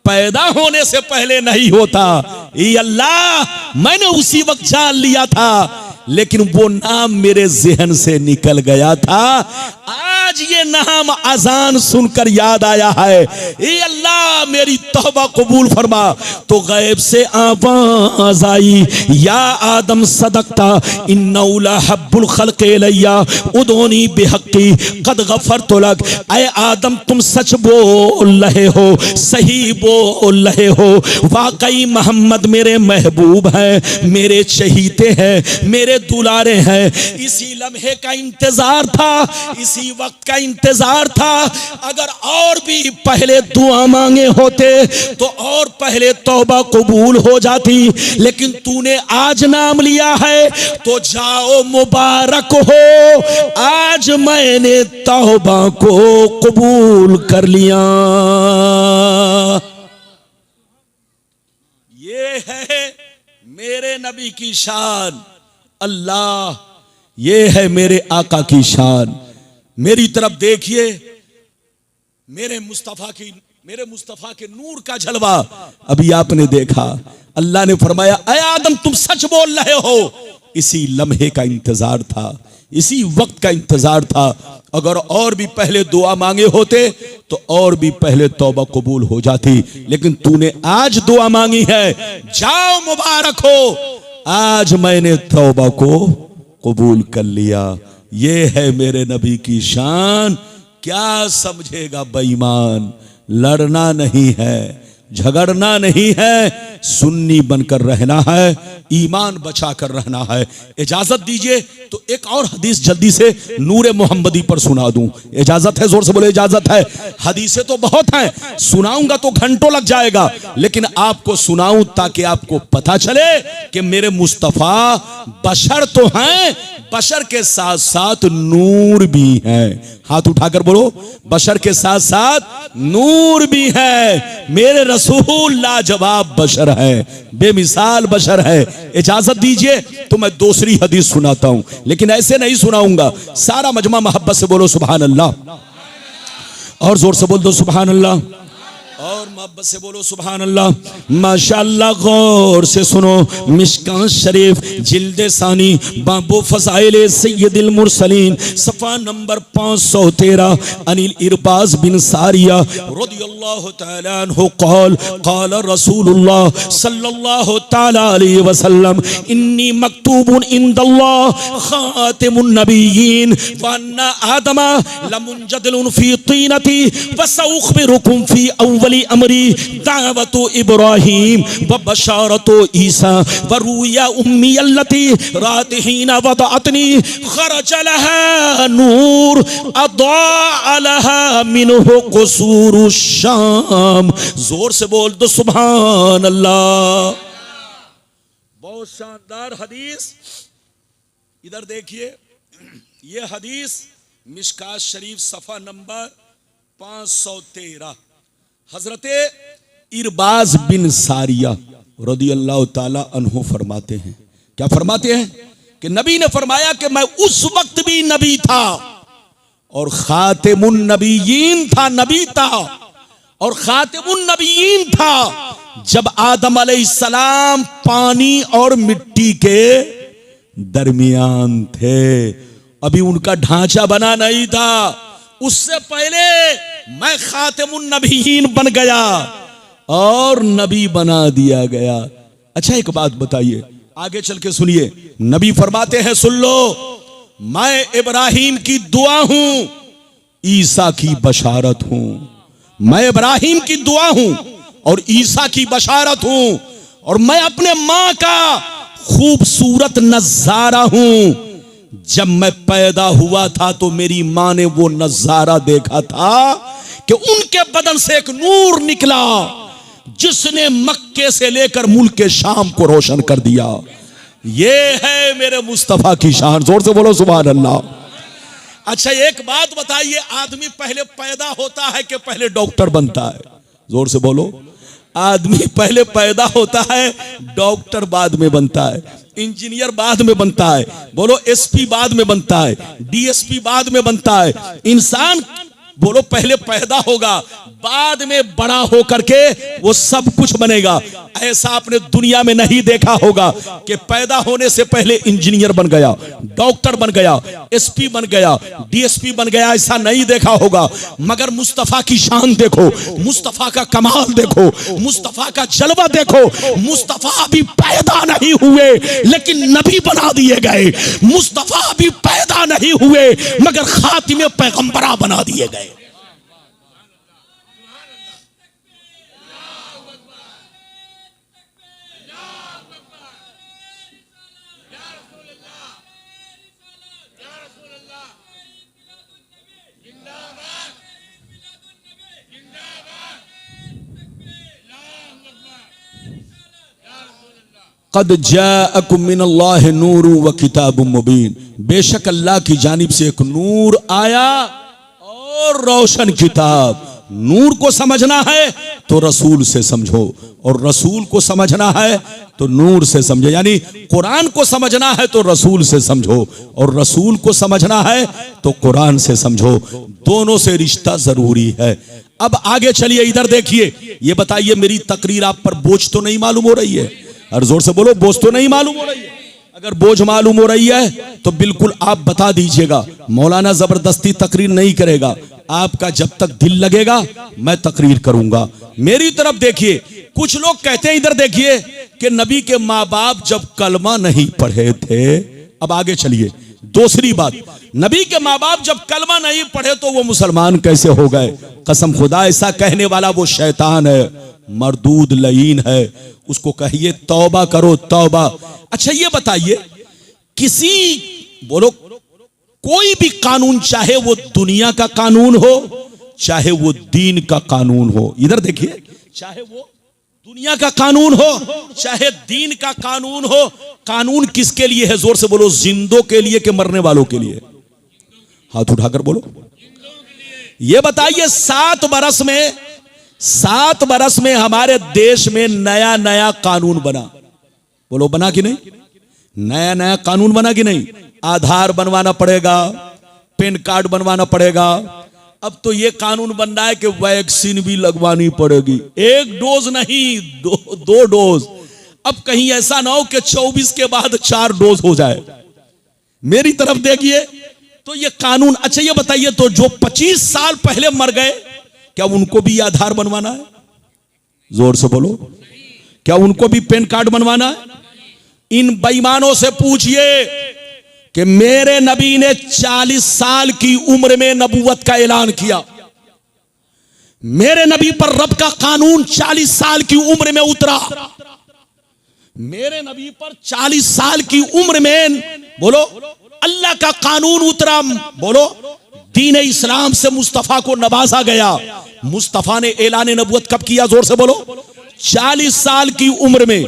पैदा होने से पहले नहीं होता। ये अल्लाह, मैंने उसी वक्त जान लिया था, लेकिन वो नाम मेरे ज़हन से निकल गया था। आज ये नाम अजान सुनकर याद आया है। ये अल्लाह मेरी तौबा कबूल फरमा। तो गैब से आवाज आई, या आदम सदकता इन्नहु लहब्बुल खल्क़ इलैया उदूनी बिहक्की कद गफरतु लक। ऐ आदम, तुम सच बोल रहे हो, सही बोल रहे हो, वाकई मोहम्मद मेरे महबूब हैं, मेरे चहीते हैं, मेरे दुलारे हैं। इसी लम्हे का इंतजार था, इसी वक्त का इंतजार था। अगर और भी पहले दुआ मांगे होते तो और पहले तौबा कबूल हो जाती, लेकिन तूने आज नाम लिया है तो जाओ मुबारक हो, आज मैंने तौबा को कबूल कर लिया। ये है मेरे नबी की शान, अल्लाह, ये है मेरे आका की शान। मेरी तरफ देखिए, मेरे मुस्तफा के नूर का जलवा अभी आपने देखा। अल्लाह ने फरमाया, ऐ आदम, तुम सच बोल रहे हो। इसी लम्हे का इंतजार था, इसी वक्त का इंतजार था। अगर और भी पहले दुआ मांगे होते तो और भी पहले तौबा कबूल हो जाती, लेकिन तूने आज दुआ मांगी है, जाओ मुबारक हो, आज मैंने तौबा को कबूल कर लिया। ये है मेरे नबी की शान। क्या समझेगा बेईमान, लड़ना नहीं है, झगड़ना नहीं है, सुन्नी बनकर रहना है, ईमान बचा कर रहना है। इजाजत दीजिए तो एक और हदीस जल्दी से नूरे मोहम्मदी पर सुना दूं। इजाजत है? जोर से बोले इजाजत है। हदीसें तो बहुत हैं, सुनाऊंगा तो घंटों लग जाएगा, लेकिन आपको सुनाऊं ताकि आपको पता चले कि मेरे मुस्तफा बशर तो हैं, बशर के साथ साथ नूर भी है। हाथ उठाकर बोलो, बशर के साथ साथ नूर भी है। मेरे रसूल लाजवाब बशर है, बेमिसाल बशर है। इजाजत दीजिए तो मैं दूसरी हदीस सुनाता हूं, लेकिन ऐसे नहीं सुनाऊंगा। सारा मजमा मोहब्बत से बोलो सुभान अल्लाह, और जोर से बोल दो सुभान अल्लाह, और मोहब्बत से बोलो सुभान अल्लाह। माशाअल्लाह, गौर से सुनो। मिशकात शरीफ जिल्दे सानी बाबू फज़ाइल सय्यदुल मुरसलीन सफ़ा नंबर 513 अनिल इरबाज बिन सारिया रज़ियल्लाहु तआला अन्हु क़ाल क़ाल रसूलुल्लाह सल्लल्लाहु तआला अलैहि वसल्लम इन्नी मक्तूबुन इंदल्लाह ख़ातिमुन नबिय्यीन व अन्ना आदमा लमुनजदिलुन फ़ी तीनती व सउख़बिरुकुम फ़ी अव्वली अमरी दावतु इब्राहीम व बशारतु ईसा व रुया उम्मी अल्लती रातिहीना वदअतनी खरज लहा नूर अदा लहा मिनहु कुसूरु शाम। जोर से बोल दो सुभान अल्लाह। बहुत शानदार हदीस। इधर देखिए, ये हदीस मिशकात शरीफ सफा नंबर 513 हजरते इरबाज बिन सारिया रदियल्लाहु ताला अन्हु फरमाते हैं। क्या फरमाते हैं? कि नबी ने फरमाया कि मैं उस वक्त भी नबी था और खातिमुन नबिय्यीन था, नबी था और खातिमुन नबिय्यीन था जब आदम अलैहिस्सलाम पानी और मिट्टी के दरमियान थे। अभी उनका ढांचा बना नहीं था, उससे पहले मैं खातिमुन नबिय्यीन बन गया और नबी बना दिया गया। अच्छा एक बात बताइए, आगे चल के सुनिए। नबी फरमाते हैं, सुन लो, मैं इब्राहिम की दुआ हूं, ईसा की बशारत हूं। मैं इब्राहिम की दुआ हूं और ईसा की बशारत हूं, और मैं अपने मां का खूबसूरत नजारा हूं। जब मैं पैदा हुआ था तो मेरी मां ने वो नजारा देखा था कि उनके बदन से एक नूर निकला जिसने मक्के से लेकर मुल्क शाम को रोशन कर दिया। ये है मेरे मुस्तफा की शान। जोर से बोलो सुभान अल्लाह। अच्छा एक बात बताइए, आदमी पहले पैदा होता है कि पहले डॉक्टर बनता है? जोर से बोलो। आदमी पहले पैदा होता है, डॉक्टर बाद में बनता है, इंजीनियर बाद में बनता है, बोलो एसपी बाद में बनता है, डीएसपी बाद में बनता है। इंसान बोलो पहले पैदा होगा, बाद में बड़ा होकर के वो सब कुछ बनेगा। ऐसा आपने दुनिया में नहीं देखा होगा कि पैदा होने से पहले इंजीनियर बन गया, डॉक्टर बन गया, एसपी बन गया, डीएसपी बन गया, ऐसा नहीं देखा होगा। मगर मुस्तफा की शान देखो, मुस्तफा का कमाल देखो, मुस्तफा का जलवा देखो। मुस्तफा अभी पैदा नहीं हुए लेकिन नबी बना दिए गए। मुस्तफा अभी पैदा नहीं हुए मगर खातिमे पैगंबरा बना दिए गए। क़द जाअकुम मिनल्लाहि नूरुन व किताबुम मुबीन। बेशक अल्लाह की जानिब से एक नूर आया और रोशन किताब। नूर को समझना है तो रसूल से समझो, और रसूल को समझना है तो नूर से समझो। यानी कुरान को समझना है तो रसूल से समझो, और रसूल को समझना है तो कुरान से समझो। दोनों से रिश्ता जरूरी है। अब आगे चलिए, इधर देखिए। ये बताइए, मेरी तकरीर आप पर बोझ तो नहीं मालूम हो रही है? और जोर से बोलो, बोझ तो नहीं मालूम हो रही है? अगर बोझ मालूम हो रही है तो बिल्कुल आप बता दीजिएगा। मौलाना जबरदस्ती तकरीर नहीं करेगा, आपका जब तक दिल लगेगा मैं तकरीर करूंगा। मेरी तरफ देखिए। कुछ लोग कहते हैं, इधर देखिए, कि नबी के माँ बाप जब कलमा नहीं पढ़े थे। अब आगे चलिए, दूसरी बात, नबी के माँ बाप जब कलमा नहीं पढ़े तो वो मुसलमान कैसे हो गए? कसम खुदा, ऐसा कहने वाला वो शैतान है, मरदूद लईन है, उसको कहिए तौबा करो तौबा। अच्छा ये बताइए, किसी बोलो कोई भी कानून, चाहे वो दुनिया का कानून हो चाहे वो दीन का कानून हो, इधर देखिए, चाहे वो दुनिया का कानून हो चाहे दीन का कानून हो, कानून किसके लिए है? जोर से बोलो, जिंदों के लिए कि मरने वालों के लिए? हाथ उठाकर बोलो। ये बताइए, 7 बरस में हमारे देश में नया नया कानून बना, बोलो बना कि नहीं? नया नया कानून बना कि नहीं? आधार बनवाना पड़ेगा, पैन कार्ड बनवाना पड़ेगा। अब तो ये कानून बन रहा है कि वैक्सीन भी लगवानी पड़ेगी, 1 डोज नहीं 2 डोज। अब कहीं ऐसा ना हो कि 24 के बाद 4 डोज हो जाए। मेरी तरफ देखिए तो ये कानून। अच्छा ये बताइए, तो जो 25 साल पहले मर गए, क्या उनको भी आधार बनवाना है? जोर से बोलो, क्या उनको भी पैन कार्ड बनवाना है? इन बेईमानों से पूछिए कि मेरे नबी ने 40 साल की उम्र में नबूवत का ऐलान किया। मेरे नबी पर रब का कानून 40 साल की उम्र में उतरा। मेरे नबी पर 40 साल की उम्र में बोलो अल्लाह का कानून उतरा। बोलो दीन इस्लाम से मुस्तफा को नवाजा गया। मुस्तफा ने ऐलान नबूवत कब किया? जोर से बोलो, 40 साल की उम्र में।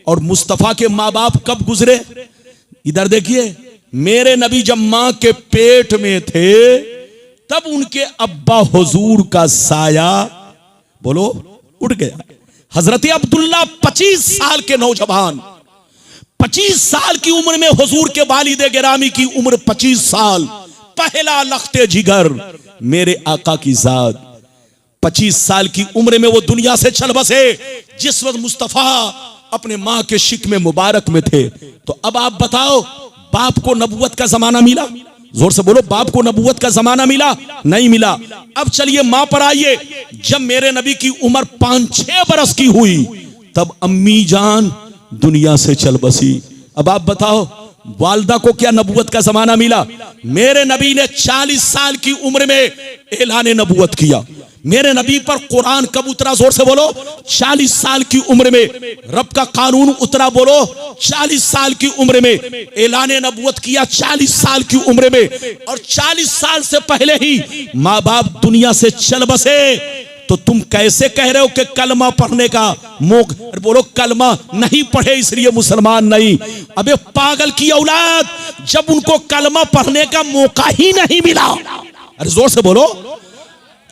और मुस्तफा के माँ बाप कब गुजरे? इधर देखिए, मेरे नबी जब मां के पेट में थे तब उनके अब्बा हुजूर का साया बोलो उठ गया। हजरत अब्दुल्ला 25 साल के नौजवान, 25 साल की उम्र में हुजूर के वालिद गिरामी की उम्र 25 साल, पहला लख्ते जिगर मेरे आका की जात। 25 साल की उम्र में वो दुनिया से चल बसे। जिस वक्त मुस्तफा अपने मां के शिक में मुबारक में थे। तो अब आप बताओ, बाप को नबूवत का जमाना मिला? जोर से बोलो, बाप को नबूवत का जमाना मिला? नहीं मिला। अब चलिए मां पर आइए। जब मेरे नबी की उम्र 5-6 बरस की हुई तब अम्मी जान दुनिया से चल बसी। अब आप बताओ, वालदा को क्या नबूवत का जमाना मिला? मेरे नबी ने 40 साल की उम्र में ऐलान नबूवत किया। मेरे नबी पर कुरान कब उतरा? जोर से बोलो, 40 साल की उम्र में रब का कानून उतरा। बोलो 40 साल की उम्र में ऐलान नबूवत किया, 40 साल की उम्र में। और 40 साल से पहले ही माँ बाप दुनिया से चल बसे। तो तुम कैसे कह रहे हो कि कलमा पढ़ने का मौका? बोलो कलमा नहीं पढ़े इसलिए मुसलमान नहीं। अबे पागल की औलाद, जब उनको कलमा पढ़ने का मौका ही नहीं मिला, अरे जोर से बोलो,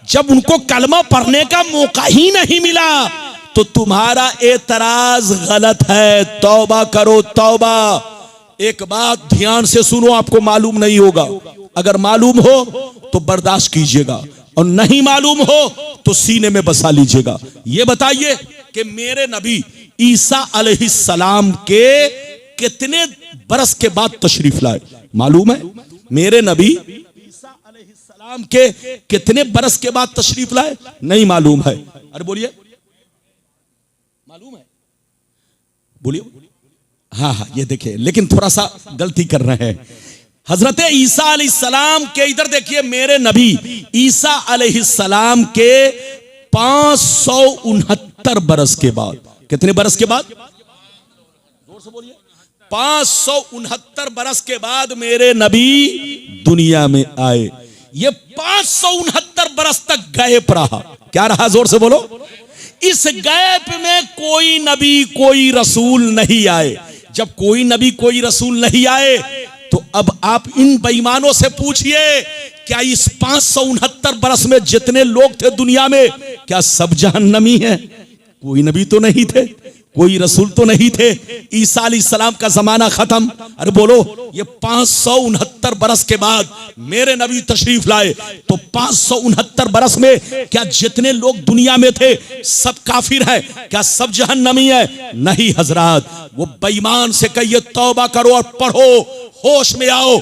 जब उनको कलमा पढ़ने का मौका ही नहीं मिला तो तुम्हारा एतराज गलत है। तौबा करो तौबा। एक बात ध्यान से सुनो, आपको मालूम नहीं होगा, अगर मालूम हो तो बर्दाश्त कीजिएगा और नहीं मालूम हो तो सीने में बसा लीजिएगा। यह बताइए कि मेरे नबी ईसा अलैहिस्सलाम के कितने बरस के बाद तशरीफ लाए? मालूम है? मेरे नबी ईसा अलैहिस्सलाम के कितने बरस के बाद तशरीफ लाए? नहीं मालूम है। अरे बोलिए, मालूम है? बोलिए। हाँ हाँ, ये देखिए, लेकिन थोड़ा सा गलती कर रहे हैं। हजरत ईसा अलैहिस्सलाम के, इधर देखिए, मेरे नबी ईसा अलैहिस्सलाम के 569 बरस के बाद। कितने बरस के बाद? जोर से बोलिए। 569 बरस के बाद मेरे नबी दुनिया में आए। ये 569 बरस तक गैप रहा। क्या रहा? जोर से बोलो। इस गैप में कोई नबी कोई रसूल नहीं आए। जब कोई नबी कोई रसूल नहीं आए तो अब आप इन बेईमानों से पूछिए, क्या इस 569 बरस में जितने लोग थे दुनिया में, क्या सब जहन्नमी हैं? कोई नबी तो नहीं थे, कोई रसूल तो नहीं थे। ईसा अलैहिस्सलाम का जमाना खत्म। अरे बोलो, ये 569 बरस के बाद मेरे नबी तशरीफ लाए तो 569 बरस में क्या जितने लोग दुनिया में थे सब काफिर है? क्या सब जहन्नमी है? नहीं हजरात, वो बेईमान से कहिए तौबा करो और पढ़ो, होश में आओ।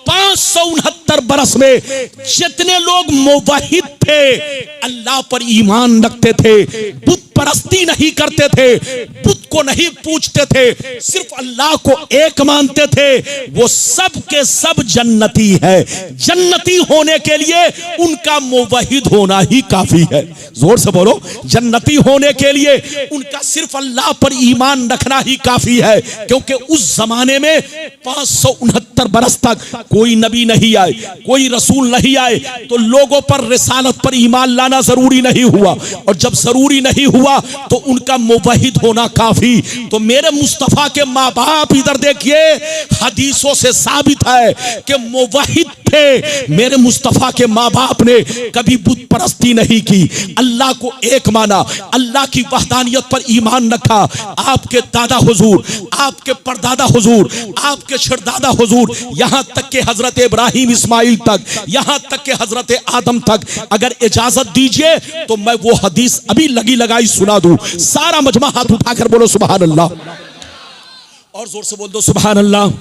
569 बरस में जितने लोग मुवहिद थे, अल्लाह पर ईमान रखते थे, बुत परस्ती नहीं करते थे, बुत को नहीं पूछते थे, सिर्फ अल्लाह को एक मानते थे, वो सब के सब जन्नती है। जन्नती होने के लिए उनका मुवहिद होना ही काफी है। जोर से बोलो, जन्नती होने के लिए उनका सिर्फ अल्लाह पर ईमान रखना ही काफी है। क्योंकि उस जमाने में 569 बरस तक कोई नबी नहीं आए, कोई रसूल नहीं आए, तो लोगों पर रिसालत पर ईमान लाना जरूरी नहीं हुआ, और जब जरूरी नहीं हुआ तो उनका मुवहिद होना काफी। तो मेरे मुस्तफा के माँ बाप, इधर देखिए, हदीसों से साबित है कि मुवहिद थे। मेरे मुस्तफा के माँ बाप ने कभी बुत परस्ती नहीं की, अल्लाह को एक माना, अल्लाह की वहदानियत पर ईमान रखा। आपके दादा हुजूर, आपके परदादा हुजूर, आपके शरदादा हुजूर, यहां तक के हजरत इब्राहिम इस्माइल तक, यहां तक के हजरत आदम तक, अगर इजाजत दीजिए तो मैं वो हदीस अभी लगी लगाई सुना दूं। सारा मजमा हाथ उठाकर बोलो सुभान अल्लाह, और जोर से बोल दो सुभान अल्लाह,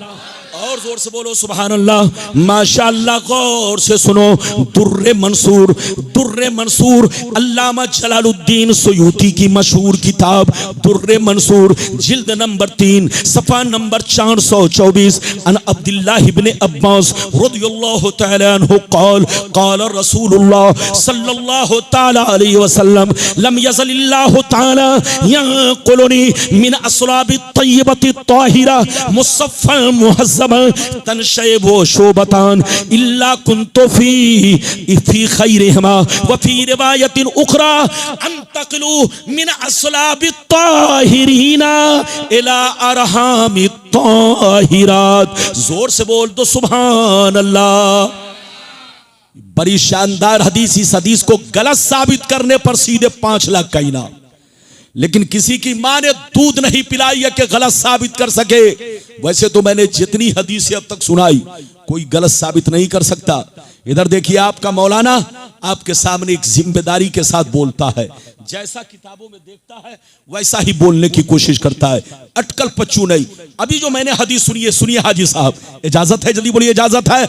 और जोर से बोलो सुभान अल्लाह। माशाअल्लाह, गौर से सुनो, दुर्रे मंसूर, दुर्रे मंसूर, अल्लामा जलालुद्दीन सुयूती की मशहूर किताब दुर्रे मंसूर, जिल्द नंबर 3, सफा नंबर 424। अन अब्दुल्लाह इब्न अब्बास रदियल्लाहु तआला अन्हु क़ाल क़ाल रसूलुल्लाह सल्लल्लाहु तआला अलैहि वसल्लम लम यज़लिल्लाहु तआला यंक़ुलनी मिन अस्लाबि तय्यबति ताहिरा मुसफ़्फ़ा मुहज़्ज़ब तनशयबो शोबतान इल्ला कुन्तु फी खैरिहिमा व फी रिवायतिन उखरा अंतक़लू मिन अस्लाबि ताहिरीना इला अरहामि ताहिरात। जोर से बोल दो सुभान अल्लाह। बड़ी शानदार हदीस। इस हदीस को गलत साबित करने पर सीधे 5 लाख का इनाम। लेकिन किसी की मां ने दूध नहीं पिलाई है कि गलत साबित कर सके। वैसे तो मैंने जितनी हदीसें अब तक सुनाई, कोई गलत साबित नहीं कर सकता। इधर देखिए, आपका मौलाना आपके सामने एक जिम्मेदारी के साथ बोलता है, जैसा किताबों में देखता है वैसा ही बोलने की कोशिश करता है, अटकल पच्चू नहीं। अभी जो मैंने हदीस सुनी है, सुनिए हाजी साहब, इजाजत है? जल्दी बोलिए, इजाजत है?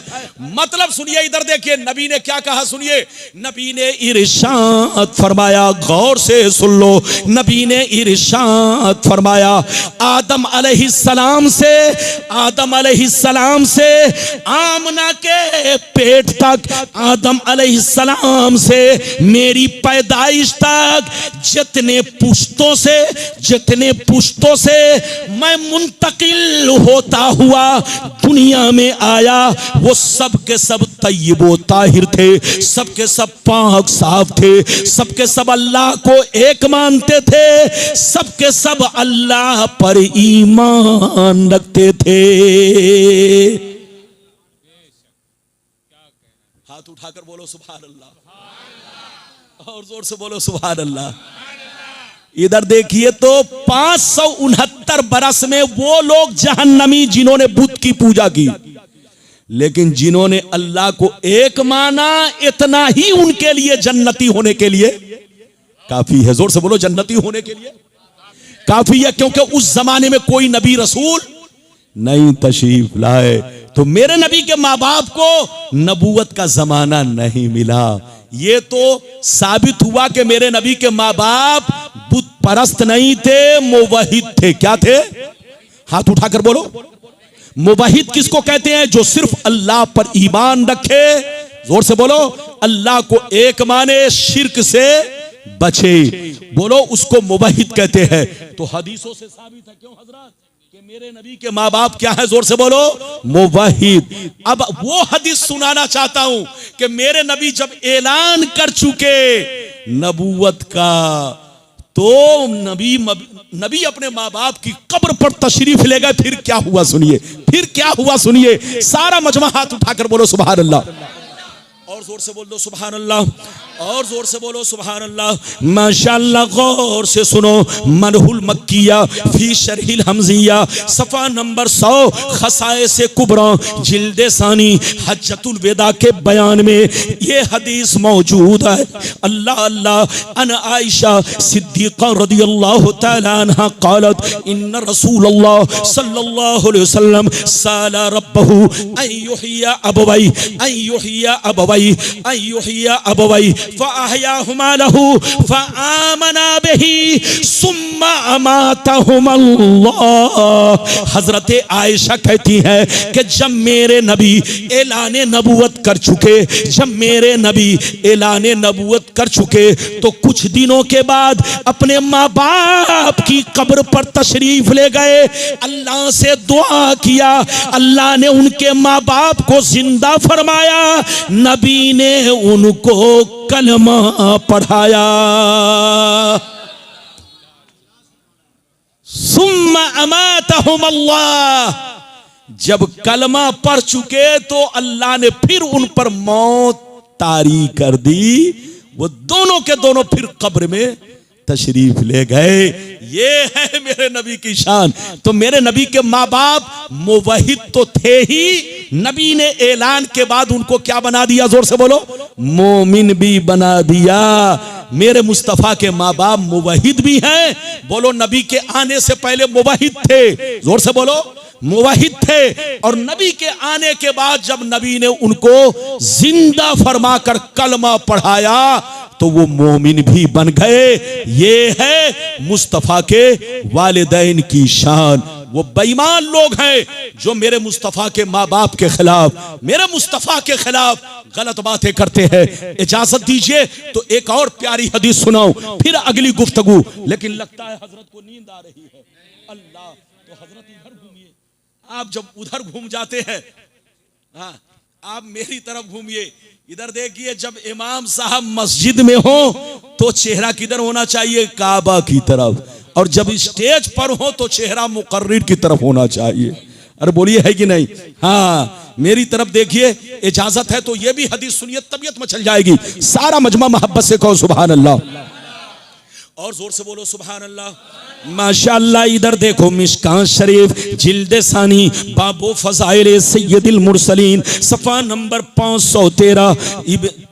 मतलब सुनिए, इधर देखिए, नबी ने क्या कहा, सुनिए। नबी ने इरशाद फरमाया, गौर से सुन लो। नबी ने इरशाद फरमाया, आदम अलैहिस्सलाम से, आदम अलैहिस्सलाम से आमना के पेट तक, आदम अलैहिस्सलाम से मेरी पैदाइश तक जितने पुश्तों से, जितने पुश्तों से मैं मुंतकिल होता हुआ दुनिया में आया, वो सब के सब तय्यबो ताहिर थे, सब के सब पाक साफ थे, सब के सब अल्लाह को एक मानते थे, सब के सब अल्लाह पर ईमान रखते थे। हाथ उठाकर बोलो सुभान अल्लाह, और जोर से बोलो सुभान अल्लाह। इधर देखिए तो 569 बरस में वो लोग जहन्नमी जिन्होंने बुत की पूजा की, लेकिन जिन्होंने अल्लाह को एक माना, इतना ही उनके लिए जन्नती होने के लिए काफी है। जोर से बोलो, जन्नती होने के लिए काफी है। क्योंकि उस जमाने में कोई नबी रसूल नहीं तशरीफ लाए, तो मेरे नबी के माँ बाप को नबूवत का जमाना नहीं मिला। ये तो साबित हुआ कि मेरे नबी के माँ बाप बुत परस्त नहीं थे, मुवहिद थे। क्या थे? हाथ उठाकर बोलो। मुवहिद किसको कहते हैं? जो सिर्फ अल्लाह पर ईमान रखे। जोर से बोलो, अल्लाह को एक माने, शिर्क से बचे, बोलो, उसको मुवहिद कहते हैं। तो हदीसों से साबित है, क्यों हजरत, कि मेरे नबी के माँ बाप क्या है? जोर से बोलो, मुवहिद। अब वो हदीस सुनाना चाहता हूं कि मेरे नबी जब ऐलान कर चुके नबूवत का, तो नबी अपने माँ बाप की कब्र पर तशरीफ ले गए। फिर क्या हुआ सुनिए, फिर क्या हुआ सुनिए। सारा मजमा हाथ उठाकर बोलो सुभान अल्लाह, और जोर से बोल दो सुभान अल्लाह, और जोर से बोलो सुभान अल्लाह। माशाअल्लाह, गौर से सुनो। मनहुल मक्किया फी शरहिल हमजिया, सफा नंबर 100, खसाइस कुबरा, जिल्दे सानी, हज्जतुल वेदा के बयान में ये हदीस मौजूद है। अल्लाह अल्लाह, अन आयशा सिद्दीक़ा रदियल्लाहु तआला अन्हा क़ालत इन्न रसूलल्लाह सल्लल्लाहु अलैहि वसल्लम साला रब्बहु अन युहिया अबवै अबवई अय्युहिया अबवई फअहयाहुमा लहू फआमना बिही सुम्मा अमातहुमल्लाह। हजरत आयशा कहती है कि जब मेरे नबी ऐलाने नबूवत कर चुके, जब मेरे नबी ऐलाने नबूवत कर चुके तो कुछ दिनों के बाद अपने माँ बाप की कब्र पर तशरीफ ले गए, अल्लाह से दुआ किया, अल्लाह ने उनके माँ बाप को जिंदा फरमाया, नबी ने उनको कलमा पढ़ाया। सुम्मा अमातहुम अल्लाह, जब कलमा पढ़ चुके तो अल्लाह ने फिर उन पर मौत तारी कर दी। वो दोनों के दोनों फिर कब्र में तशरीफ ले गए। ये है मेरे नबी की शान। तो मेरे नबी के माँ बाप मुवहिद तो थे ही, नबी ने ऐलान के बाद उनको क्या बना दिया? जोर से बोलो, मोमिन भी बना दिया। मेरे मुस्तफा के माँ बाप मुवहिद भी हैं। बोलो, नबी के आने से पहले मुवहिद थे। जोर से बोलो, मुवहिद थे। और नबी के आने के बाद जब नबी ने उनको जिंदा फरमाकर कलमा पढ़ाया तो वो मोमिन भी बन गए। ये है मुस्तफा के वालिदैन की शान। वो बेईमान लोग हैं जो मेरे मुस्तफा के माँ बाप के खिलाफ, मेरे मुस्तफा के खिलाफ गलत बातें करते हैं। इजाजत दीजिए तो एक और प्यारी हदीस सुनाऊं, फिर अगली गुफ्तगू। लेकिन लगता है हजरत को नींद आ रही है। अल्लाह, तो हजरत इधर घूमिए। आप जब उधर घूम जाते हैं, हाँ, आप मेरी तरफ घूमिए। इधर देखिए, जब इमाम साहब मस्जिद में हो तो चेहरा किधर होना चाहिए? काबा की तरफ। और जब स्टेज पर हो तो चेहरा मुकर्रिर की तरफ होना चाहिए। अरे बोलिए, है कि नहीं? हाँ, मेरी तरफ देखिए। इजाजत है तो ये भी हदीस सुनिए, तबीयत में चल जाएगी। सारा मजमा मोहब्बत से कहो सुभान अल्लाह, और जोर से बोलो सुभान अल्लाह। माशाअल्लाह। इधर देखो, मिशकात शरीफ जिल्द सानी बाबो फज़ाइल सय्यदुल मुरसलीन सफ़ा नंबर 513,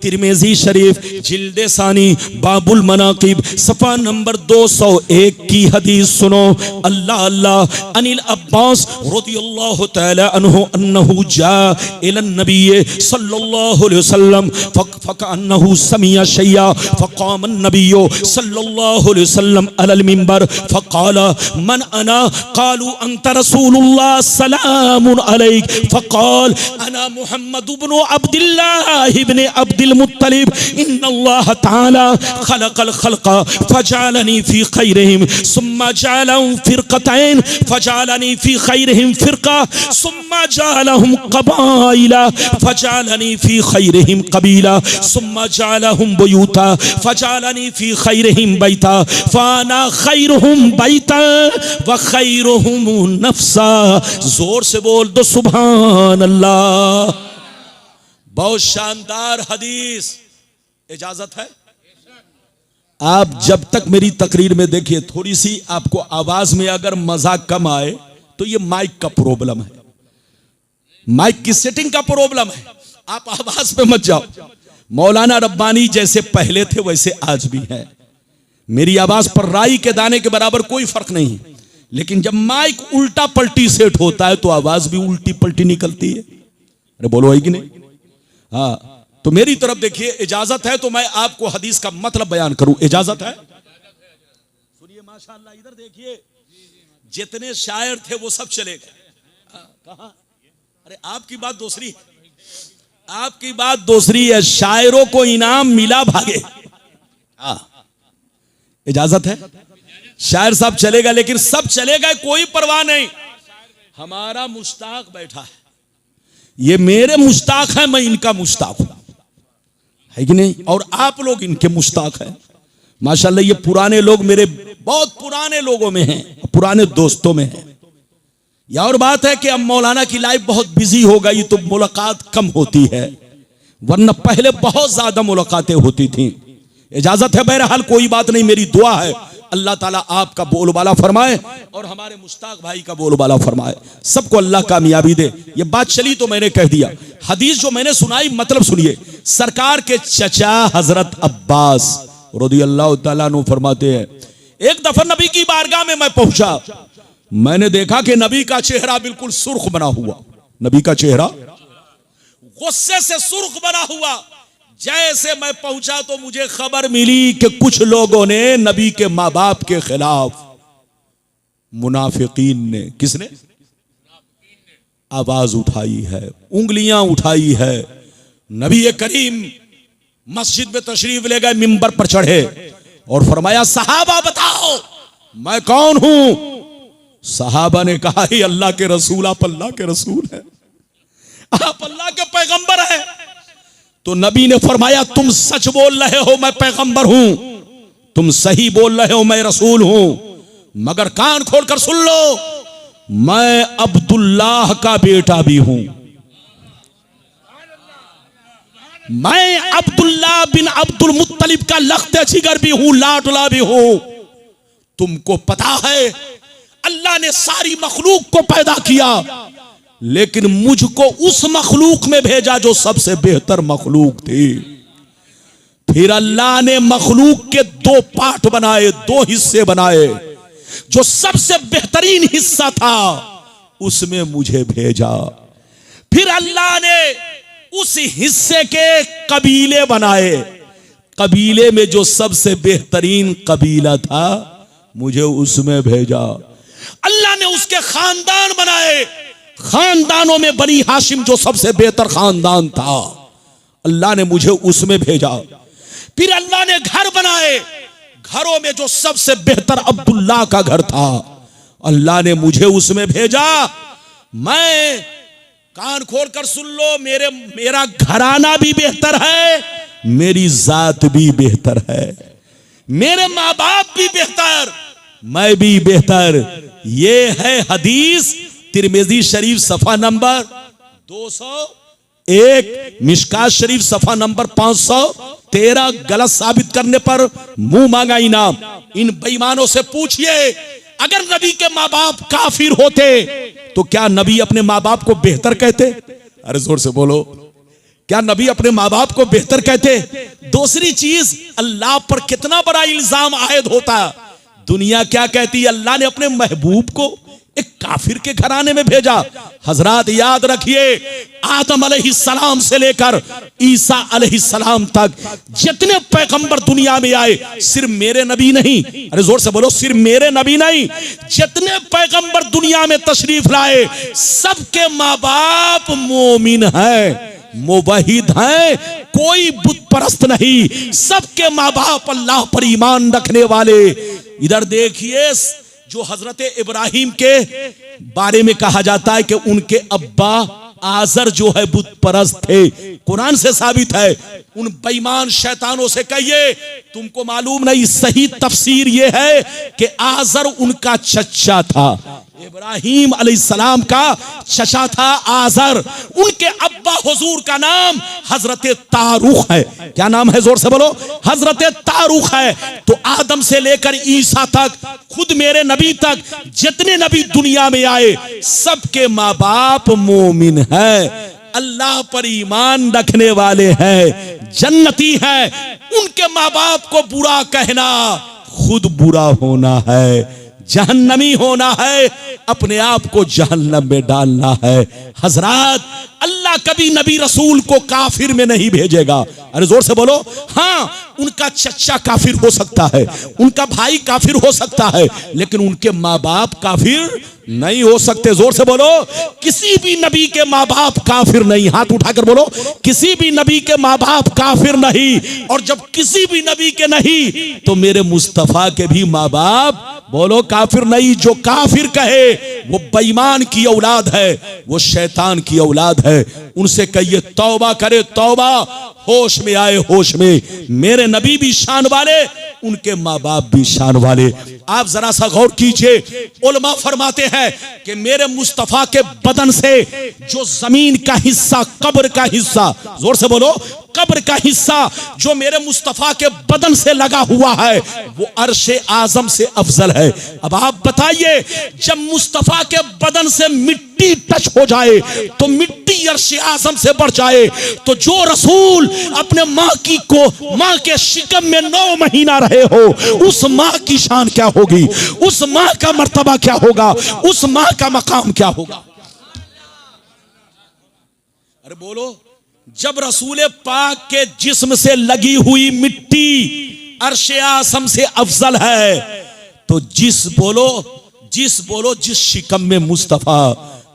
तिरमिज़ी शरीफ जिल्द सानी बाबुल मनाकिब सफ़ा नंबर 201 की हदीस सुनो। अल्लाह अल्लाह। अनिल अब्बास रज़ियल्लाहु तआला अन्हु अन्नहु जा इलन नबी सल्लल्लाहु अलैहि वसल्लम फकअन्नहु समिया शैया फक़ाम अन्नबिय्यु सल्लल्लाहु अलैहि वसल्लम अलल मिंबर फ़क़ाल मन अना क़ालू अंत रसूलुल्लाह सलामुन अलैक फ़क़ाल अना मुहम्मद इब्न अब्दुल्लाह इब्न अब्दुल मुत्तलिब इन्नल्लाह तआला खलक़ल खल्क़ फजअलनी फ़ी खैरिहिम सुम्मा जअलहुम फ़िरक़तैन फजअलनी फ़ी खैरिहिम फ़िरक़ा सुम्मा जअलहुम क़बाइला फजअलनी फ़ी खैरिहिम क़बीला सुम्मा जअलहुम बुयूता फजअलनी फ़ी खैरिहिम बैता फ़ाना खैरुहुम बैता व खैरुहुम नफ्सा। जोर से बोल दो सुभान अल्लाह। बहुत शानदार हदीस। इजाजत है? आप जब तक मेरी तकरीर में देखिए, थोड़ी सी आपको आवाज में अगर मजाक कम आए तो ये माइक का प्रॉब्लम है, माइक की सेटिंग का प्रॉब्लम है। आप आवाज पे मत जाओ। मौलाना रब्बानी जैसे पहले थे वैसे आज भी है। मेरी आवाज पर राई के दाने के बराबर कोई फर्क नहीं, लेकिन जब माइक उल्टा पलटी सेट होता है तो आवाज भी उल्टी पलटी निकलती है। अरे बोलो, है कि नहीं? हाँ, तो मेरी तरफ देखिए। इजाजत है तो मैं आपको हदीस का मतलब बयान करूं। इजाजत है? सुनिए माशाअल्लाह। इधर देखिए, जितने शायर थे वो सब चले गए। कहां? अरे आपकी बात दूसरी है, आपकी बात दूसरी है। शायरों को इनाम मिला, भागे। हाँ, इजाजत है? शायर साहब चलेगा, लेकिन सब चले गए, कोई परवाह नहीं। हमारा मुश्ताक बैठा है। ये मेरे मुश्ताक है, मैं इनका मुश्ताक हूं, है कि नहीं? और आप लोग इनके मुश्ताक हैं। माशाअल्लाह। ये पुराने लोग मेरे बहुत पुराने लोगों में हैं, पुराने दोस्तों में हैं। यह और बात है कि अब मौलाना की लाइफ बहुत बिजी हो गई तो मुलाकात कम होती है, वरना पहले बहुत ज्यादा मुलाकातें होती थी। इजाजत है? बहरहाल कोई बात नहीं। मेरी दुआ है अल्लाह ताला आपका बोलबाला फरमाए और हमारे मुश्ताक भाई का बोलबाला फरमाए। सबको अल्लाह कामयाबी दे। ये बात चली तो मैंने कह दिया। हदीस जो मैंने सुनाई, मतलब सुनिए। सरकार के चचा हजरत अब्बास रज़ियल्लाहु ताला अन्हु फरमाते हैं, एक दफा नबी की बारगाह में मैं पहुंचा, मैंने देखा कि नबी का चेहरा बिल्कुल सुर्ख बना हुआ। नबी का चेहरा गुस्से से सुर्ख बना हुआ। जैसे मैं पहुंचा तो मुझे खबर मिली कि कुछ लोगों ने नबी के माँ बाप के खिलाफ, मुनाफिकीन ने, किसने आवाज उठाई है, उंगलियां उठाई है। नबी करीम मस्जिद में तशरीफ ले गए, मिंबर पर चढ़े और फरमाया सहाबा बताओ मैं कौन हूं। सहाबा ने कहा ही अल्लाह के रसूल, आप अल्लाह के रसूल हैं, आप अल्लाह के पैगंबर हैं। तो नबी ने फरमाया तुम सच बोल रहे हो, मैं पैगंबर हूं, तुम सही बोल रहे हो, मैं रसूल हूं, मगर कान खोलकर सुन लो, मैं अब्दुल्लाह का बेटा भी हूं, मैं अब्दुल्ला बिन अब्दुल मुत्तलिब का लख्त जिगर भी हूं, लाडला भी हूं। तुमको पता है अल्लाह ने सारी मखलूक को पैदा किया, लेकिन मुझको उस मखलूक में भेजा जो सबसे बेहतर मखलूक थी। फिर अल्लाह ने मखलूक के दो पार्ट बनाए, दो हिस्से बनाए, जो सबसे बेहतरीन हिस्सा था उसमें मुझे भेजा। फिर अल्लाह ने उस हिस्से के कबीले बनाए, कबीले में जो सबसे बेहतरीन कबीला था मुझे उसमें भेजा। अल्लाह ने उसके खानदान बनाए, खानदानों में बनी हाशिम जो सबसे बेहतर खानदान था, अल्लाह ने मुझे उसमें भेजा। फिर अल्लाह ने घर बनाए, घरों में जो सबसे बेहतर अब्दुल्ला का घर था, अल्लाह ने मुझे उसमें भेजा। मैं, कान खोलकर सुन लो, मेरा घराना भी बेहतर है, मेरी जात भी बेहतर है, मेरे माँ बाप भी बेहतर, मैं भी बेहतर। ये है हदीस तिरमिज़ी शरीफ सफा नंबर 201, मिशकात शरीफ सफा नंबर 513। गलत साबित करने पर मुंह मांगा इनाम। इन बेईमानों से पूछिए, अगर नबी के माँ बाप काफिर होते तो क्या नबी अपने माँ बाप को बेहतर कहते? अरे जोर से बोलो, क्या नबी अपने माँ बाप को बेहतर कहते? दूसरी चीज, अल्लाह पर कितना बड़ा इल्जाम आयद होता। दुनिया क्या कहती है, अल्लाह ने अपने महबूब को एक काफिर के घराने में भेजा। हजरात याद रखिए, आदम अलैहिस्सलाम से लेकर ईसा अलैहिस्सलाम तक जितने पैगंबर दुनिया में आए, सिर्फ मेरे नबी नहीं, अरे जोर से बोलो, सिर्फ मेरे नबी नहीं, जितने पैगंबर दुनिया में तशरीफ लाए सबके माँ बाप मोमिन हैं, मुवहिद हैं, कोई बुत परस्त नहीं, सबके माँ बाप अल्लाह पर ईमान रखने वाले। इधर देखिए, जो हजरत इब्राहिम के बारे में कहा जाता है कि उनके अब्बा आजर जो है बुत परस्त थे, कुरान से साबित है। उन बेईमान शैतानों से कहिए, तुमको मालूम नहीं, सही तफसीर ये है कि आजर उनका चचा था, इब्राहिम अलैहिस्सलाम का चचा था आजर। उनके अब्बा हुजूर का नाम हजरत तारुख है। क्या नाम है? जोर से बोलो, हजरत तारुख है। तो आदम से लेकर ईसा तक, खुद मेरे नबी तक, जितने नबी दुनिया में आए सबके माँ बाप मोमिन है, अल्लाह पर ईमान रखने वाले हैं, जन्नती हैं। उनके माँ बाप को बुरा कहना खुद बुरा होना है, जहन्नमी होना है, अपने आप को जहन्नम में डालना है। हजरात, अल्लाह कभी नबी रसूल को काफिर में नहीं भेजेगा। अरे जोर से बोलो, हाँ, उनका चचा काफिर हो सकता है, उनका भाई काफिर हो सकता है, लेकिन उनके माँ बाप काफिर नहीं हो सकते। जोर से बोलो, किसी भी नबी के माँ बाप काफिर नहीं। हाथ उठाकर बोलो, किसी भी नबी के माँ बाप काफिर नहीं। और जब किसी भी नबी के नहीं, तो मेरे मुस्तफा के भी माँ बाप बोलो काफिर नहीं। जो काफिर कहे वो बेईमान की औलाद है, वो शैतान की औलाद है। उनसे कहिए तौबा करे, तौबा, होश में आए, होश में। मेरे नबी भी शान वाले, उनके माँ बाप भी शान वाले। आप जरा सा गौर कीजिए, उलमा फरमाते हैं कि मेरे मुस्तफा के बदन से जो जमीन का हिस्सा, कब्र का हिस्सा, जोर से बोलो, कब्र का हिस्सा जो मेरे मुस्तफा के बदन से लगा हुआ है, वो अर्शे आजम से अफजल है। अब आप बताइए, जब मुस्तफा के बदन से मिट्टी टच हो जाए तो मिट्टी अर्शे आजम से बढ़ जाए, तो जो रसूल अपने माँ के शिकम में 9 महीना रहे हो, उस माँ की शान क्या होगी, उस माँ का मर्तबा क्या होगा, उस माँ का मकाम क्या होगा? अरे बोलो, जब रसूल पाक के जिस्म से लगी हुई मिट्टी अर्शे आसम से अफजल है, तो जिस बोलो जिस शिकम में मुस्तफा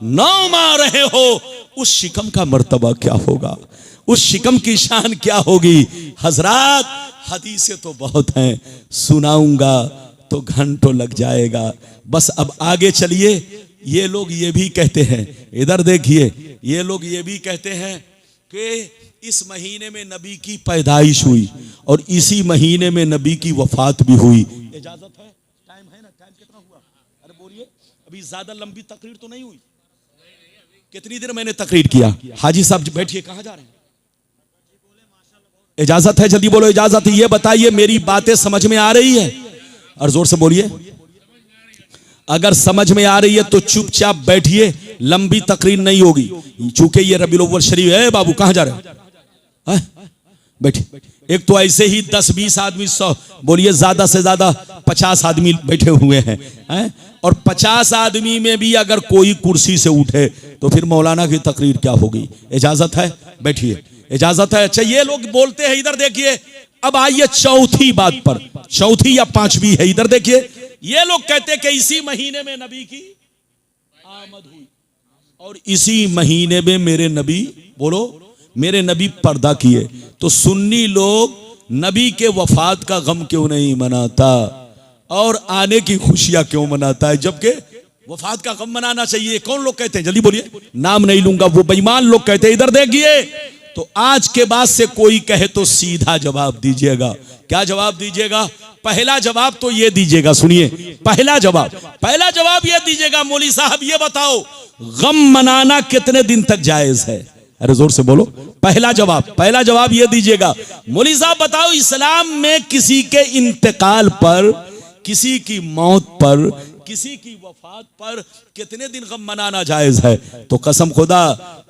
नाम आ रहे हो, उस शिकम का मर्तबा क्या होगा, उस शिकम की शान क्या होगी। हजरात, हदीसें तो बहुत हैं, सुनाऊंगा तो घंटों लग जाएगा। बस अब आगे चलिए। ये लोग ये भी कहते हैं, इधर देखिए, ये लोग ये भी कहते हैं कि इस महीने में नबी की पैदाइश हुई और इसी महीने में नबी की वफात भी हुई। इजाजत है? टाइम है ना? टाइम कितना हुआ? अरे बोलिए, अभी ज्यादा लंबी तकरीर तो नहीं हुई। कितनी देर मैंने तकरीर किया? हाजी साहब बैठिए, कहां जा रहे हैं? इजाजत है? जल्दी बोलो, इजाजत है। ये बताइए मेरी बातें समझ में आ रही है? और जोर से बोलिए। अगर समझ में आ रही है तो चुपचाप बैठिए, लंबी तकरीर नहीं होगी, चूंकि ये रबीउल अव्वल शरीफ है। बाबू कहां जा रहे हैं? बैठिए। एक तो ऐसे ही 10-20 आदमी, 100 बोलिए, ज्यादा से ज्यादा 50 आदमी बैठे हुए हैं, और 50 आदमी में भी अगर कोई कुर्सी से उठे तो फिर मौलाना की तकरीर क्या होगी। इजाजत है? बैठिए, इजाजत है। अच्छा, ये लोग बोलते हैं, इधर देखिए। अब आइए चौथी बात पर, चौथी या पांचवी है, इधर देखिए। ये लोग कहते हैं कि इसी महीने में नबी की आमद हुई और इसी महीने में मेरे नबी, बोलो, मेरे नबी पर्दा किए। तो सुन्नी लोग नबी के वफात का गम क्यों नहीं मनाता और आने की खुशियां क्यों मनाता है, जबकि वफात का गम मनाना चाहिए? कौन लोग कहते हैं? जल्दी बोलिए, नाम नहीं लूंगा, वो बेईमान लोग कहते हैं। इधर देखिए। तो आज के बाद से कोई कहे तो सीधा जवाब दीजिएगा। क्या जवाब दीजिएगा? पहला जवाब तो ये दीजिएगा, सुनिए, पहला जवाब ये दीजिएगा, मौली साहब ये बताओ, गम मनाना कितने दिन तक जायज है? अरे जोर से बोलो। पहला जवाब ये दीजिएगा, मौली साहब बताओ, इस्लाम में किसी के इंतकाल पर, किसी की मौत पर, किसी की वफात पर कितने दिन गम मनाना जायज है? तो कसम खुदा,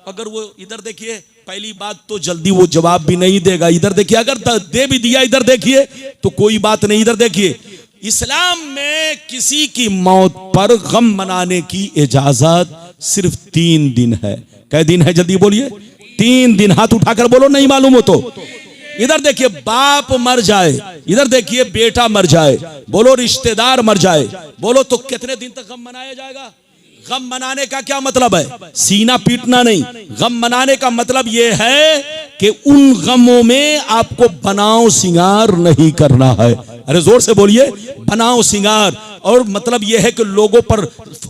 अगर वो, इधर देखिए, पहली बात तो जल्दी वो जवाब भी नहीं देगा। इधर देखिए, अगर दे भी दिया, इधर देखिए, तो कोई बात नहीं। इधर देखिए, इस्लाम में किसी की मौत पर गम मनाने की इजाजत सिर्फ 3 दिन है। कै दिन है? जल्दी बोलिए। 3 दिन। हाथ उठाकर बोलो, नहीं मालूम हो तो। इधर देखिए, बाप मर जाए, इधर देखिए, बेटा मर जाए, बोलो, रिश्तेदार मर जाए, बोलो, तो कितने दिन तक गम मनाया जाएगा? गम मनाने का क्या मतलब है? सीना पीटना नहीं। गम मनाने का मतलब यह है कि उन गमों में आपको बनाओ सिंगार नहीं करना है। अरे जोर से बोलिए, बनाओ सिंगार। और मतलब यह है कि लोगों पर,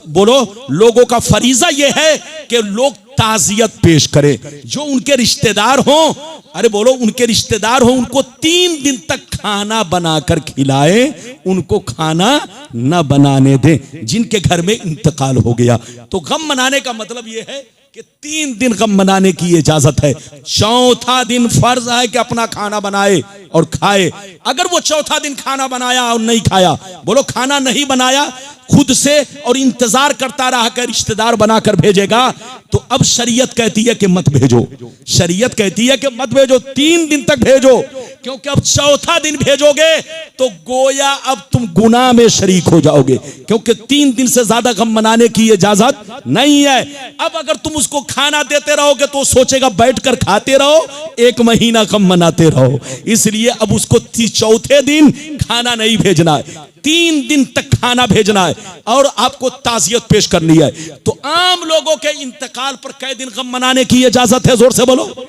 बोलो, लोगों का फरीजा यह है कि लोग ताजियत पेश करें, जो उनके रिश्तेदार हों। अरे बोलो, उनके रिश्तेदार हो, उनको 3 दिन तक खाना बनाकर खिलाए, उनको खाना न बनाने दें जिनके घर में इंतकाल हो गया। तो गम मनाने का मतलब यह है कि 3 दिन गम मनाने की इजाजत है। चौथा दिन फर्ज है कि अपना खाना बनाए और खाए। अगर वो चौथा दिन खाना बनाया और नहीं खाया, बोलो, खाना नहीं बनाया खुद से और इंतजार करता रहा कि रिश्तेदार बनाकर भेजेगा, तो अब शरीयत कहती है कि मत भेजो। शरीयत कहती है कि मत भेजो, 3 दिन तक भेजो, क्योंकि अब चौथा दिन भेजोगे तो गोया अब तुम गुनाह में शरीक हो जाओगे, क्योंकि 3 दिन से ज्यादा गम मनाने की इजाजत नहीं है। अब अगर तुम उसको खाना देते रहोगे तो सोचेगा बैठकर खाते रहो, 1 महीना गम मनाते रहो। इसलिए अब उसको चौथे दिन खाना नहीं भेजना है, 3 दिन तक खाना भेजना है और आपको ताजियत पेश करनी है। तो आम लोगों के इंतकाल पर कै दिन गम मनाने की इजाजत है? जोर से बोलो।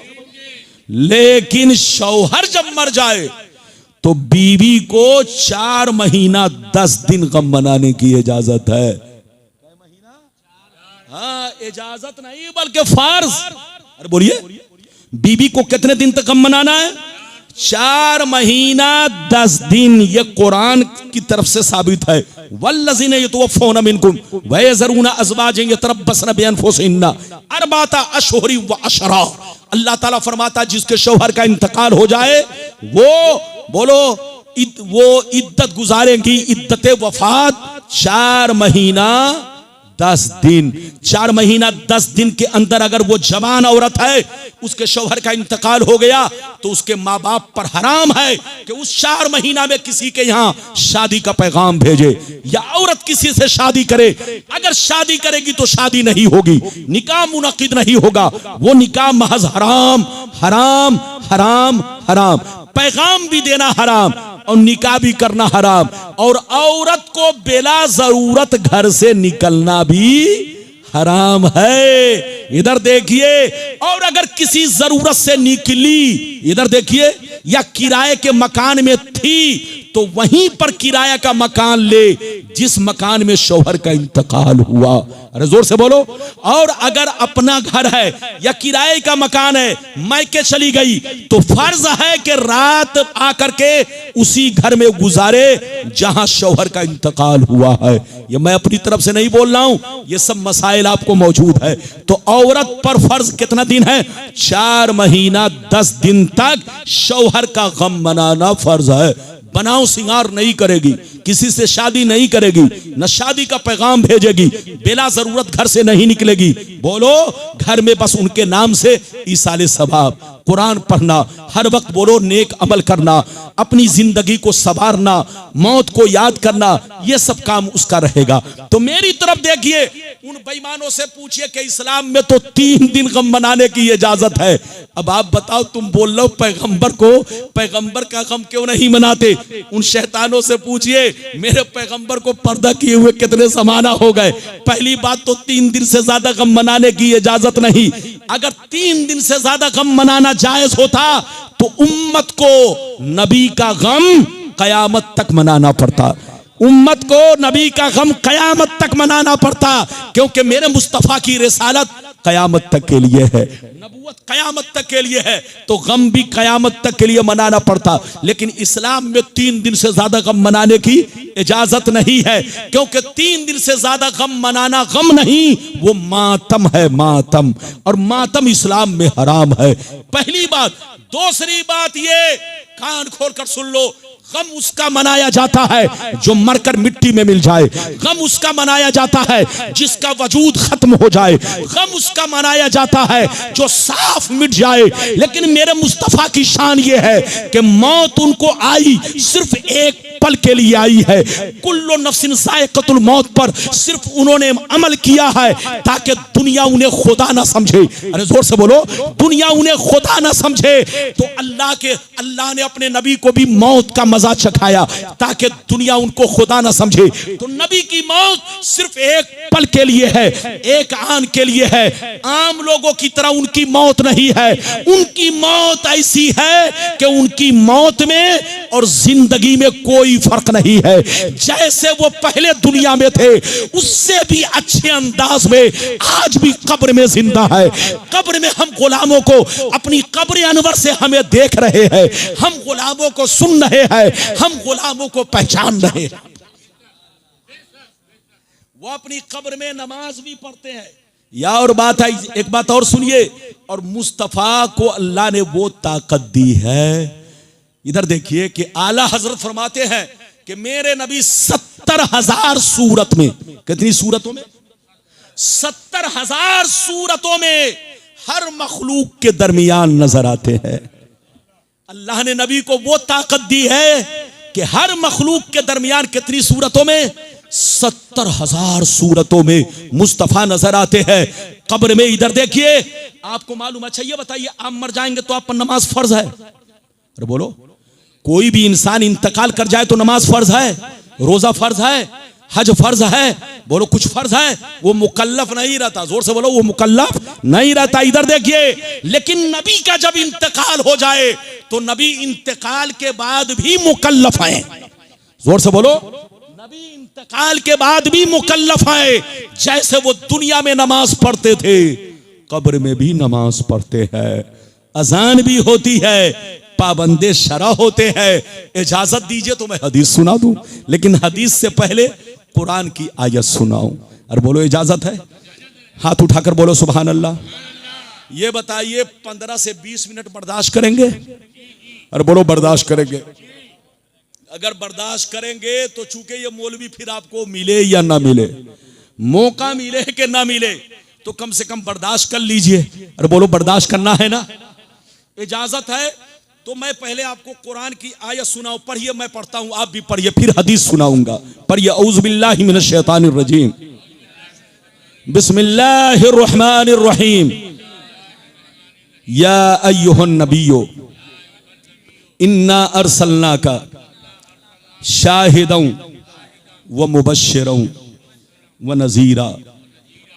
लेकिन शौहर जब मर जाए तो बीवी को 4 महीना 10 दिन गम मनाने की इजाजत है। हाँ, इजाजत नहीं बल्कि फर्ज। अरे बोलिए, बीवी को कितने दिन तक गम मनाना है? 4 महीना 10 दिन। ये कुरान की तरफ से साबित है। वल्लज़ीना यतवफ़ौना मिनकुम व यज़रूना अज़वाजन यतरब्बसना बिअनफुसिहिन्ना अर्बअता अशहुरिन व अशरा। अल्लाह ताला फरमाता है, जिसके शौहर का इंतकाल हो जाए वो, बोलो, वो इद्दत गुजारेंगी, इद्दत वफात 4 महीना 10 दिन। 4 महीना 10 दिन के अंदर अगर वो जवान औरत है, उसके शौहर का इंतकाल हो गया, तो उसके माँ बाप पर हराम है कि उस 4 महीना में किसी के यहाँ शादी का पैगाम भेजे या औरत किसी से शादी करे। अगर शादी करेगी तो शादी नहीं होगी, निकाह मुनक्किद नहीं होगा, वो निकाह महज हराम हराम हराम हराम, पैगाम भी देना हराम और निकाह भी करना हराम, और औरत को बिला जरूरत घर से निकलना भी हराम है। इधर देखिए, और अगर किसी जरूरत से निकली, इधर देखिए, या किराए के मकान में थी तो वहीं पर किराया का मकान ले जिस मकान में शौहर का इंतकाल हुआ। अरे जोर से बोलो। और अगर अपना घर है या किराए का मकान है, मायके चली गई, तो फर्ज है कि रात आकर के उसी घर में गुजारे जहां शौहर का इंतकाल हुआ है। ये मैं अपनी तरफ से नहीं बोल रहा हूं, ये सब मसाइल आपको मौजूद है। तो औरत पर फर्ज कितना दिन है? 4 महीना 10 दिन तक शौहर का गम मनाना फर्ज है। बनाओ सिंगार नहीं करेगी, किसी से शादी नहीं करेगी, न शादी का पैगाम भेजेगी, बिला जरूरत घर से नहीं निकलेगी। बोलो, घर में बस उनके नाम से ईसाले सवाब, कुरान पढ़ना, हर वक्त बोलो नेक अमल करना, अपनी जिंदगी को संवारना, मौत को याद करना, ये सब काम उसका रहेगा। तो मेरी तरफ देखिए, उन बेईमानों से पूछिए कि इस्लाम में तो 3 दिन गम मनाने की इजाजत है। अब आप बताओ, तुम बोल लो पैगंबर का गम क्यों नहीं मनाते? उन शैतानों से पूछिए, मेरे पैगंबर को पर्दा किए हुए कितने जमाना हो गए। पहली बात तो 3 दिन से ज्यादा गम मनाने की इजाजत नहीं। अगर 3 दिन से ज्यादा गम मनाना जायज होता तो उम्मत को नबी का गम कयामत तक मनाना पड़ता। उम्मत को नबी का गम कयामत तक मनाना पड़ता, क्योंकि मेरे मुस्तफा की रिसालत कयामत तक के लिए है, नबूवत कयामत तक के लिए है, तो गम भी कयामत तक के लिए मनाना पड़ता। लेकिन इस्लाम में 3 दिन से ज्यादा गम मनाने की इजाजत नहीं है, क्योंकि 3 दिन से ज्यादा गम मनाना गम नहीं, वो मातम है, मातम, और मातम इस्लाम में हराम है। पहली बात। दूसरी बात ये, कान खोलकर सुन लो, गम उसका मनाया जाता है जो मरकर मिट्टी में मिल जाए। गम उसका मनाया जाता है जिसका वजूद खत्म हो जाए। गम उसका मनाया जाता है जो साफ मिट जाए। लेकिन मेरे मुस्तफा की शान ये है कि मौत उनको आई, सिर्फ एक पल के लिए आई है। कुल्लु नफ्सिन ज़ाइक़तुल मौत पर सिर्फ उन्होंने अमल किया है ताकि दुनिया उन्हें खुदा ना समझे। अरे जोर से बोलो, दुनिया उन्हें खुदा ना समझे। तो अल्लाह ने अपने नबी को भी मौत का मजा चखाया ताकि दुनिया उनको खुदा ना समझे। तो नबी की मौत सिर्फ एक पल के लिए है, एक आन के लिए है। आम लोगों की तरह उनकी मौत नहीं है। उनकी मौत ऐसी है कि उनकी मौत में और जिंदगी में कोई फर्क नहीं है। जैसे वो पहले दुनिया में थे उससे भी अच्छे अंदाज में आज भी कब्र में जिंदा है। कब्र में हम गुलामों को अपनी कब्र अनवर से हमें देख रहे हैं, हम गुलामों को सुन रहे हैं, हम गुलामों को पहचान रहे हैं। वो अपनी कब्र में नमाज भी पढ़ते हैं। या और बात है, एक बात और सुनिए, और मुस्तफा को अल्लाह ने वो ताकत दी है। इधर देखिए कि आला हजरत फरमाते हैं कि मेरे नबी 70,000 सूरत में, कितनी सूरतों में? 70,000 सूरतों में हर मखलूक के दरमियान नजर आते हैं। अल्लाह ने नबी को वो ताकत दी है कि हर मखलूक के दरमियान कितनी सूरतों में? 70,000 सूरतों में मुस्तफा नजर आते हैं कब्र में। इधर देखिए, आपको मालूम, अच्छा ये बताइए, आप मर जाएंगे तो आप पर नमाज फर्ज है? अरे बोलो, कोई भी इंसान इंतकाल कर जाए तो नमाज फर्ज है, रोजा फर्ज है, हज फर्ज है, बोलो कुछ फर्ज है? वो मुकल्लफ नहीं रहता। जोर से बोलो, वो मुकल्लफ नहीं रहता। इधर देखिए, लेकिन नबी का जब इंतकाल हो जाए तो नबी इंतकाल के बाद भी मुकल्लफ हैं। जोर से बोलो, नबी इंतकाल के बाद भी मुकल्लफ हैं। जैसे वो दुनिया में नमाज पढ़ते थे, कब्र में भी नमाज पढ़ते हैं। अजान भी होती है, पाबंदे शरा होते हैं। इजाजत दीजिए तो मैं हदीस सुना दूं, लेकिन हदीस से पहले कुरान की आयत सुनाऊं। और बोलो, इजाजत है? हाथ उठाकर बोलो सुभान अल्लाह। ये बताइए, 15 से 20 मिनट बर्दाश्त करेंगे? और बोलो, बर्दाश्त करेंगे। अगर बर्दाश्त करेंगे तो चूंकि ये मौलवी फिर आपको मिले या ना मिले, मौका मिले कि ना मिले, तो कम से कम बर्दाश्त कर लीजिए। और बोलो, बर्दाश्त करना है ना? इजाजत है तो मैं पहले आपको कुरान की आयत सुनाऊं। पढ़िए, मैं पढ़ता हूं, आप भी पढ़िए, फिर हदीस सुनाऊंगा। पढ़िए, औज़ु बिल्लाहि मिनश शैतानिर रजीम, बिस्मिल्लाहिर रहमानिर रहीम। या अय्युहन नबियो इन्ना अरसलना का शाहिदं व मुबश्शिरं व नजीरा।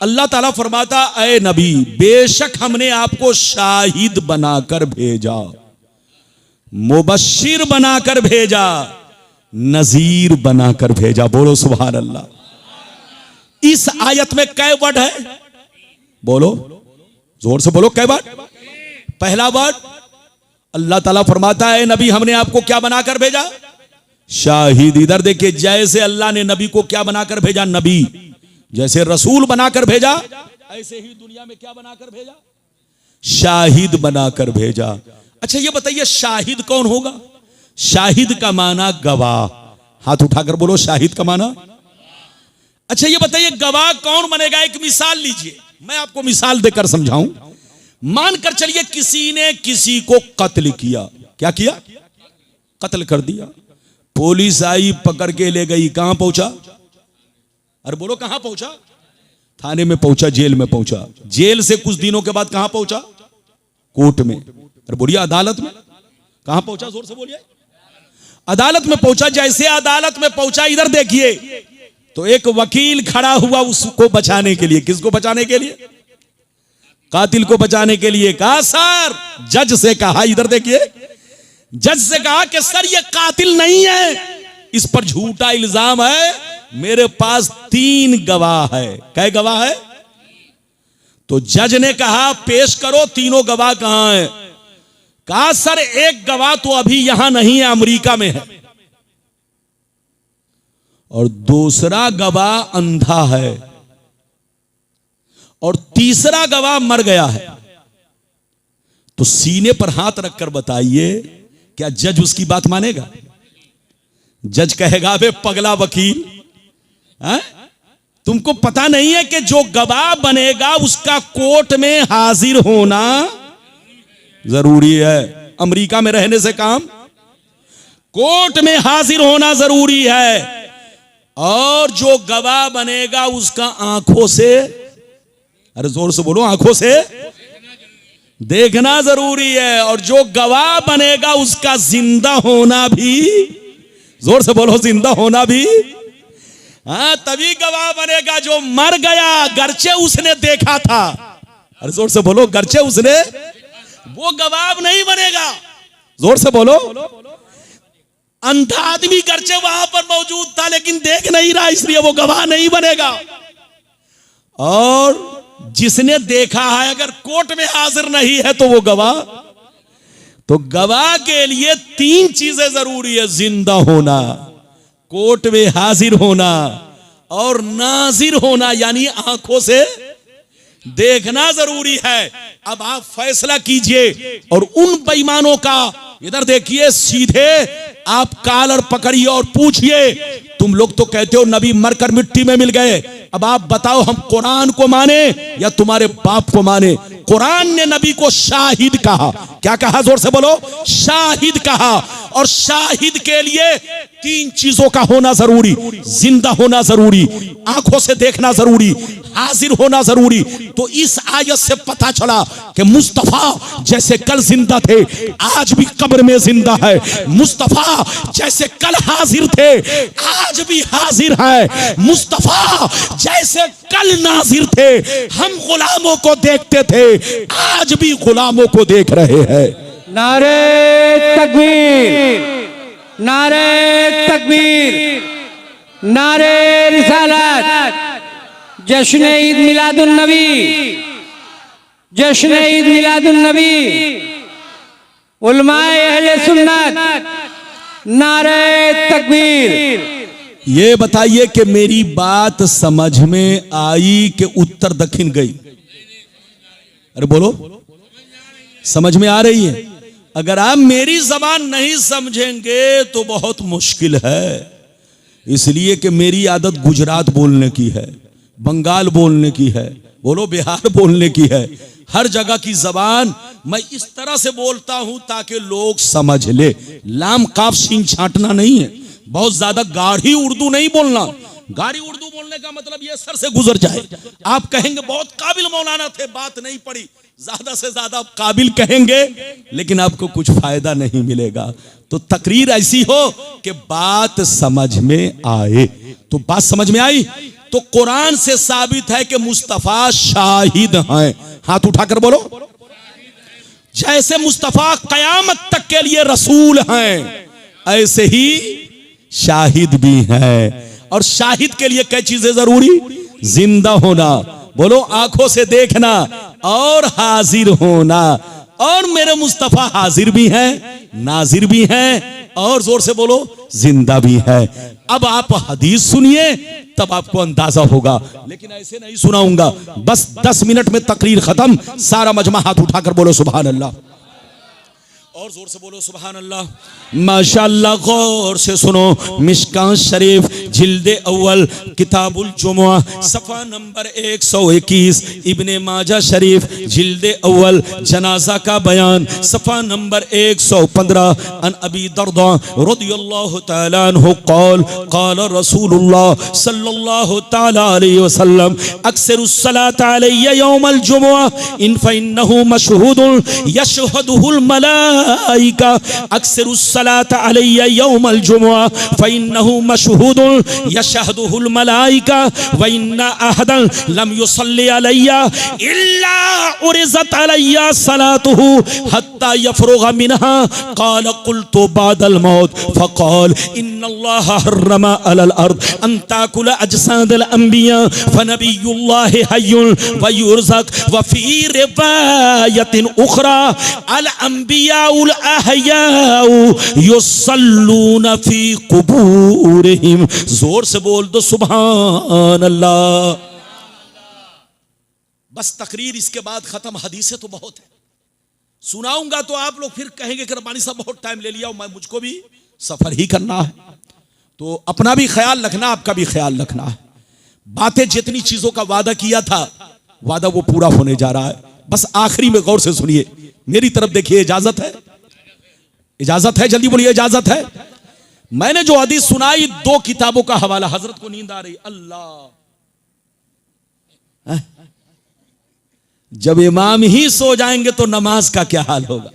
अल्लाह ताला फरमाता, ऐ नबी, बेशक हमने आपको शाहिद बनाकर भेजा, मुबश्शिर बनाकर भेजा, नजीर बनाकर भेजा। बोलो सुभान अल्लाह। इस आयत में कै वर्ड है? बोलो, जोर से बोलो, कै वर्ड? पहला वर्ड अल्लाह ताला फरमाता है, नबी हमने आपको क्या बनाकर भेजा? शाहिद। इधर देखिए, जैसे अल्लाह ने नबी को क्या बनाकर भेजा? नबी। जैसे रसूल बनाकर भेजा, ऐसे ही दुनिया में क्या बनाकर भेजा? शाहिद बनाकर भेजा। अच्छा ये बताइए, शाहिद कौन होगा? शाहिद का माना गवाह। हाथ उठाकर बोलो, शाहिद का माना। अच्छा ये बताइए, गवाह कौन बनेगा? एक मिसाल लीजिए, मैं आपको मिसाल देकर समझाऊं। मानकर चलिए किसी ने किसी को कत्ल किया। क्या किया? कत्ल कर दिया। पुलिस आई, पकड़ के ले गई। कहां पहुंचा? अरे बोलो, कहां पहुंचा? थाने में पहुंचा, जेल में पहुंचा। जेल से कुछ दिनों के बाद कहां पहुंचा? कोर्ट में। अरे बोलिए, अदालत में। कहां पहुंचा? जोर से बोलिए। अदालत में पहुंचा। जैसे अदालत में पहुंचा, इधर देखिए तो एक वकील खड़ा हुआ उसको बचाने के लिए। किसको बचाने के लिए? कातिल को बचाने के लिए। कहा सर, जज से कहा, इधर देखिए, जज से कहा कि सर ये कातिल नहीं है, इस पर झूठा इल्जाम है, मेरे पास 3 गवाह है। कै गवाह है? तो जज ने कहा पेश करो, तीनों गवाह कहां है? कहा सर एक गवाह तो अभी यहां नहीं है, अमेरिका में है, और दूसरा गवाह अंधा है, और तीसरा गवाह मर गया है। तो सीने पर हाथ रखकर बताइए, क्या जज उसकी बात मानेगा? जज कहेगा, बे पगला वकील, तुमको पता नहीं है कि जो गवाह बनेगा उसका कोर्ट में हाजिर होना जरूरी है। अमेरिका में रहने से काम, कोर्ट में हाजिर होना जरूरी है। और जो गवाह बनेगा उसका आंखों से, अरे जोर से बोलो, आंखों से देखना जरूरी है। और जो गवाह बनेगा उसका जिंदा होना भी, जोर से बोलो, जिंदा होना भी। हाँ, तभी गवाह बनेगा। जो मर गया, गर्चे उसने देखा था, अरे जोर से बोलो, गर्चे उसने, वो गवाह नहीं बनेगा। जोर से बोलो। अंधा आदमी गर्चे वहां पर मौजूद था लेकिन देख नहीं रहा, इसलिए वो गवाह नहीं बनेगा। और जिसने देखा है अगर कोर्ट में हाजिर नहीं है तो वो गवाह। तो गवाह के लिए 3 चीजें जरूरी है: जिंदा होना, कोर्ट में हाजिर होना, और नाजिर होना, यानी आंखों से देखना जरूरी है। अब आप फैसला कीजिए और उन बेईमानों का, इधर देखिए, सीधे आप कॉलर पकड़िए और पूछिए, तुम लोग तो कहते हो नबी मरकर मिट्टी में मिल गए, अब आप बताओ हम कुरान को माने या तुम्हारे बाप को माने? कुरान ने नबी को शाहिद कहा। क्या कहा? जोर से बोलो, शाहिद कहा। और शाहिद के लिए 3 चीजों का होना जरूरी: जिंदा होना जरूरी, आंखों से देखना जरूरी, हाजिर होना जरूरी। तो इस आयत से पता चला कि मुस्तफा जैसे कल जिंदा थे, आज भी कब्र में जिंदा है। मुस्तफा जैसे कल हाजिर थे, आज भी हाजिर है। मुस्तफा जैसे कल नाजिर थे, हम गुलामों को देखते थे, आज भी गुलामों को देख रहे हैं। नारे तकबीर, नारे तकबीर, नारे रिसालत, जश्न ईद मिलादुन नबी, जश्न ईद मिलादुन नबी, उलमाए अहले सुन्नत, नारे तकबीर। ये बताइए कि मेरी बात समझ में आई कि उत्तर दक्षिण गई? अरे बोलो, समझ में आ रही है? अगर आप मेरी जबान नहीं समझेंगे तो बहुत मुश्किल है, इसलिए कि मेरी आदत गुजरात बोलने की है, बंगाल बोलने की है, बोलो बिहार बोलने की है। हर जगह की जबान मैं इस तरह से बोलता हूं ताकि लोग समझ ले। लाम काफ सीन छांटना नहीं है, बहुत ज्यादा गाढ़ी उर्दू नहीं बोलना, गाड़ी उर्दू बोलने का मतलब ये सर से गुजर जाए। आप कहेंगे बहुत काबिल मौलाना थे, बात नहीं पड़ी, ज्यादा से ज्यादा आप काबिल कहेंगे, लेकिन आपको कुछ फायदा नहीं मिलेगा। तो तकरीर ऐसी हो कि बात समझ में आए। तो बात समझ में आई तो कुरान से साबित है कि मुस्तफा शाहिद हैं। हाथ उठाकर बोलो, जैसे मुस्तफा कयामत तक के लिए रसूल हैं, ऐसे ही शाहिद भी हैं। और शाहिद के लिए क्या चीजें जरूरी? जिंदा होना, बोलो आंखों से देखना और हाजिर होना। और मेरे मुस्तफा हाजिर भी हैं, नाजिर भी हैं, और जोर से बोलो जिंदा भी है। अब आप हदीस सुनिए तब आपको अंदाजा होगा, लेकिन ऐसे नहीं सुनाऊंगा। बस 10 मिनट में तकरीर खत्म। सारा मजमा हाथ उठाकर बोलो सुभान अल्लाह, और जोर से बोलो सुभान अल्लाह। माशाअल्लाह, गौर से सुनो। मिशकात शरीफ जिल्दे अव्वल किताबुल जुमुआ सफ़ा नंबर 121, इब्ने माजा शरीफ जिल्दे अव्वल जनाजा का बयान सफ़ा नंबर 115, अन अबी दर्दा रदियल्लाहु तआला अन्हु क़ाल क़ाल रसूलुल्लाह सल्लल्लाहु तआला अलैहि वसल्लम अक्सरुस सलात अलैया यौमल जुमुआ इन फइन्नहु मशहूदुन यशहदुहुल मलाइका अक्सरुस सलात अलैया यौमल जुमुआ फइन्नहु मशहूदुन यशहदुहुल मलाइका व इन्ना अहदन लम युसल्ली अलैया इल्ला उरिज़त अलैया सलातुहु हत्ता यफरुग़ मिनहा क़ाल क़ुल्तु बादल मौत फ़क़ाल इन्नल्लाह हर्रमा अलल अर्द अन ताकुल अजसादल अंबिया फ़नबियुल्लाहि हय्युन व युरज़क़ व फ़ी रिवायतिन उख़रा अल अंबियाउल अहयाउ युसल्लूना फ़ी क़ुबूरिहिम। जोर से बोल दो सुभान अल्लाह। बस तकरीर इसके बाद खत्म। हदीसें तो बहुत है, सुनाऊंगा तो आप लोग फिर कहेंगे कि रब्बानी साहब बहुत टाइम ले लिया, मैं मुझको भी सफर ही करना है। तो अपना भी ख्याल रखना, आपका भी ख्याल रखना है। बातें जितनी चीजों का वादा किया था, वादा वो पूरा होने जा रहा है। बस आखिरी में गौर से सुनिए, मेरी तरफ देखिए। इजाजत है? इजाजत है? जल्दी बोलिए, इजाजत है? मैंने जो हदीस सुनाई, 2 किताबों का हवाला। हजरत को नींद आ रही, अल्लाह, जब इमाम ही सो जाएंगे तो नमाज का क्या हाल होगा?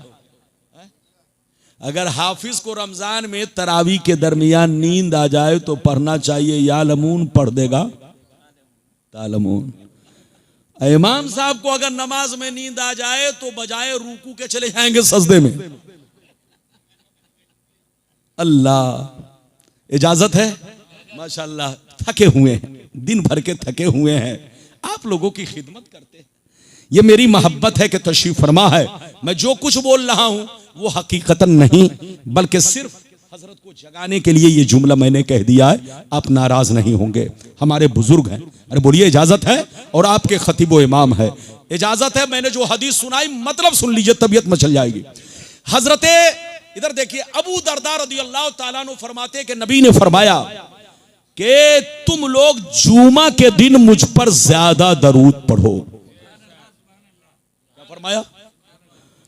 अगर हाफिज को रमजान में तरावी के दरमियान नींद आ जाए तो पढ़ना चाहिए यालमून, पढ़ देगा तालमून। इमाम साहब को अगर नमाज में नींद आ जाए तो बजाय रुकू के चले जाएंगे सजदे में। अल्लाह, इजाजत है? माशाअल्लाह, थके हुए हैं, दिन भर के थके हुए हैं, आप लोगों की खिदमत करते हैं। ये मेरी मोहब्बत है कि तशरीफ फरमा है। मैं जो कुछ बोल रहा हूं वो हकीकतन नहीं, बल्कि सिर्फ हजरत को जगाने के लिए ये जुमला मैंने कह दिया है। आप नाराज नहीं होंगे, हमारे बुजुर्ग हैं। अरे बोलिए, इजाजत है? और आपके खतीब व इमाम है, इजाजत है? मैंने जो हदीस सुनाई मतलब सुन लीजिए, तबीयत मचल जाएगी। हजरते, इधर देखिए, अबू दरदा रदियल्लाहु ताला अन्हु फरमाते हैं कि नबी ने फरमाया कि तुम लोग जुमा के दिन मुझ पर ज्यादा दरूद पढ़ो। क्या फरमाया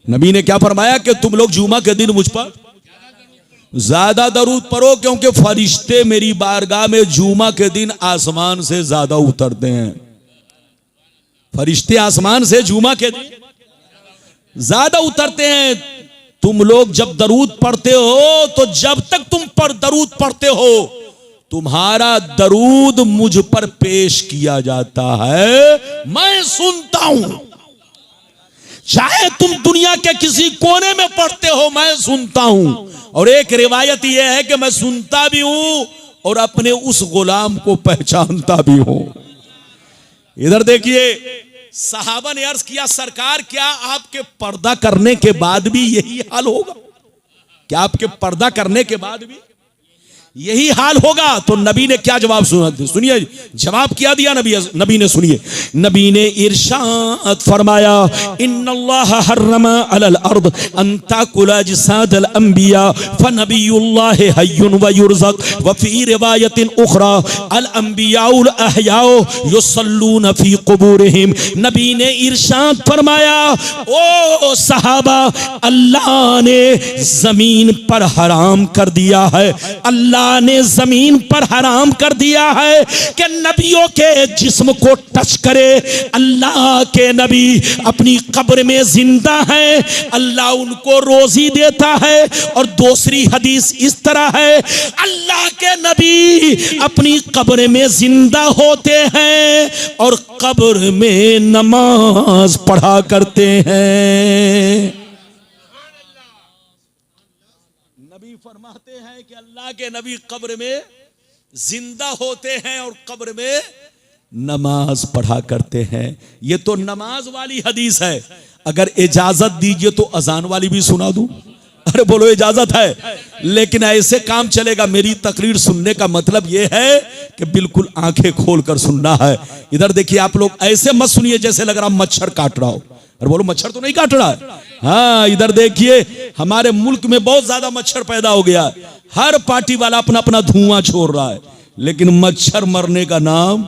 नबी ने? क्या फरमाया कि तुम लोग जुमा के दिन मुझ पर ज्यादा दरूद पढ़ो, क्योंकि फरिश्ते मेरी बारगाह में जुमा के दिन आसमान से ज्यादा उतरते हैं। फरिश्ते आसमान से जुमा के दिन ज्यादा उतरते हैं। तुम लोग जब दरूद पढ़ते हो तो जब तक तुम पर दरूद पढ़ते हो, तुम्हारा दरूद मुझ पर पेश किया जाता है, मैं सुनता हूं। चाहे तुम दुनिया के किसी कोने में पढ़ते हो, मैं सुनता हूं। और एक रिवायत यह है कि मैं सुनता भी हूं और अपने उस गुलाम को पहचानता भी हूं। इधर देखिए, सहाबा ने अर्ज किया, सरकार क्या आपके पर्दा करने के बाद भी यही हाल होगा? क्या आपके पर्दा करने के बाद भी यही हाल होगा? तो नबी ने क्या जवाब सुनिए, जवाब क्या दिया नबी ने, सुनिए। नबी ने इरशाद फरमाया, इन्नल्लाह हर्रमा अलल अर्द अन ताकुल अजसादल अंबिया फनबियुल्लाहि हय्युन व युरज़क़ व फी रिवायतिन उखरा अल अंबियाउल अहयाउ युसल्लूना फी क़ुबूरिहिम। नबी ने इरशाद फरमाया, ओ सहाबा, अल्लाह ने जमीन पर हराम कर दिया है, अल्लाह अल्लाह ने जमीन पर हराम कर दिया है कि नबियों के जिस्म को टच करे। अल्लाह के नबी अपनी कब्र में जिंदा है, अल्लाह उनको रोजी देता है। और दूसरी हदीस इस तरह है, अल्लाह के नबी अपनी कब्र में जिंदा होते हैं और कब्र में नमाज पढ़ा करते हैं। नबी फरमाते हैं कि अल्लाह के नबी कब्र में जिंदा होते हैं और कब्र में नमाज पढ़ा करते हैं। ये तो नमाज वाली हदीस है। अगर इजाजत दीजिए तो अजान वाली भी सुना दूं? अरे बोलो इजाजत है, लेकिन ऐसे काम चलेगा। मेरी तकरीर सुनने का मतलब यह है कि बिल्कुल आंखें खोलकर सुनना है। इधर देखिए, आप लोग ऐसे मत सुनिए जैसे लग रहा मच्छर काट रहा हो। अरे बोलो मच्छर तो नहीं काट रहा है। हाँ, इधर देखिए, हमारे मुल्क में बहुत ज्यादा मच्छर पैदा हो गया। हर पार्टी वाला अपना अपना धुआं छोड़ रहा है, लेकिन मच्छर मरने का नाम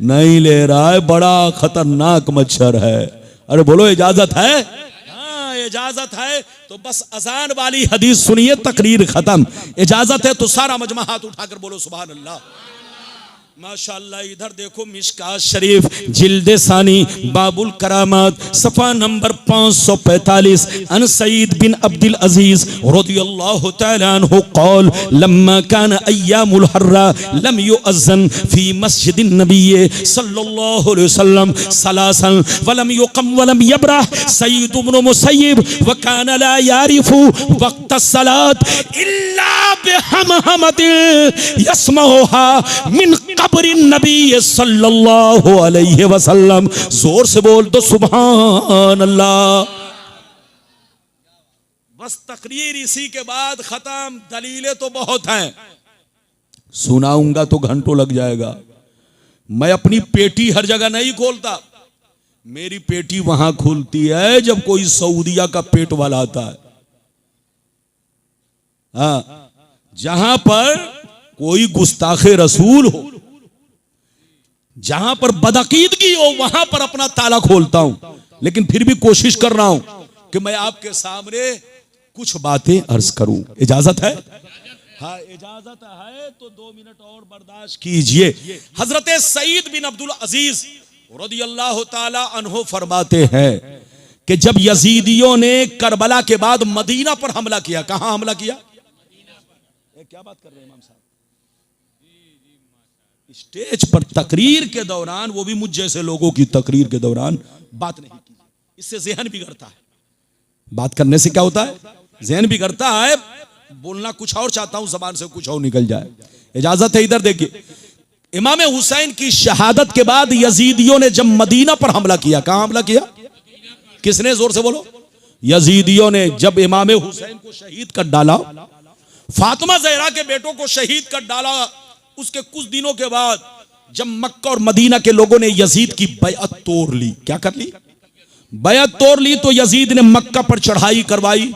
नहीं ले रहा है। बड़ा खतरनाक मच्छर है। अरे बोलो इजाजत है? हाँ, इजाजत है तो बस अजान वाली हदीस सुनिए, तकरीर खत्म। इजाजत है तो सारा मजमा हाथ उठाकर बोलो सुभान अल्लाह। माशाअल्लाह। इधर देखो, मिशकात शरीफ जिल्दे सानी बाबुल करामात सफा नंबर 545। अन सईद बिन अब्दुल अजीज रदियल्लाहु तआला अन्हु क़ाल लम्मा कान अय्यामुल हर्रा लम युअज़्ज़न फी मस्जिदिन नबी सल्लल्लाहु अलैहि वसल्लम सलासन वलम युक़म वलम यबरह सईद इब्न मुसय्यब व कान ला यारिफु वक्त सलात इल्ला बिहमहमतिन यस्मउहा मिन कब्र नबी सल्लल्लाहु अलैहि वसल्लम। जोर से बोल दो सुभान अल्लाह। बस तकरीर इसी के बाद खत्म। दलीलें तो बहुत हैं, सुनाऊंगा तो घंटों लग जाएगा। मैं अपनी पेटी हर जगह नहीं खोलता। मेरी पेटी वहां खुलती है जब कोई सऊदिया का पेट वाला आता है। हाँ, जहां पर कोई गुस्ताखे रसूल हो, जहां पर बदअकीदगी हो, वहां पर अपना ताला खोलता हूं। लेकिन फिर भी कोशिश कर रहा हूं कि मैं आपके सामने कुछ बातें अर्ज करूं। इजाजत है? हाँ, इजाजत है तो 2 मिनट और बर्दाश्त कीजिए। हजरत सईद बिन अब्दुल अजीज रदियल्लाहु ताला अन्हु फरमाते हैं कि जब यजीदियों ने करबला के बाद मदीना पर हमला किया। कहां हमला किया? क्या बात कर रहे हैं इमाम साहब? स्टेज पर तकरीर के दौरान, वो भी मुझ जैसे लोगों की तकरीर के दौरान बात नहीं की। इससे ज़हन बिगड़ता है। बात करने से क्या होता है? ज़हन बिगड़ता है। बोलना कुछ और चाहता हूं, जबान से कुछ और निकल जाए। इजाजत है? इधर देखिए, इमाम हुसैन की शहादत के बाद यजीदियों ने जब मदीना पर हमला किया। कहां हमला किया? किसने? जोर से बोलो। यजीदियों ने जब इमाम हुसैन को शहीद कर डाला, फातिमा ज़हरा के बेटों को शहीद कर डाला, उसके कुछ दिनों के बाद जब मक्का और मदीना के लोगों ने यजीद की बैअत तोड़ ली। क्या कर ली? बैअत तोड़ ली। तो यजीद ने मक्का पर चढ़ाई करवाई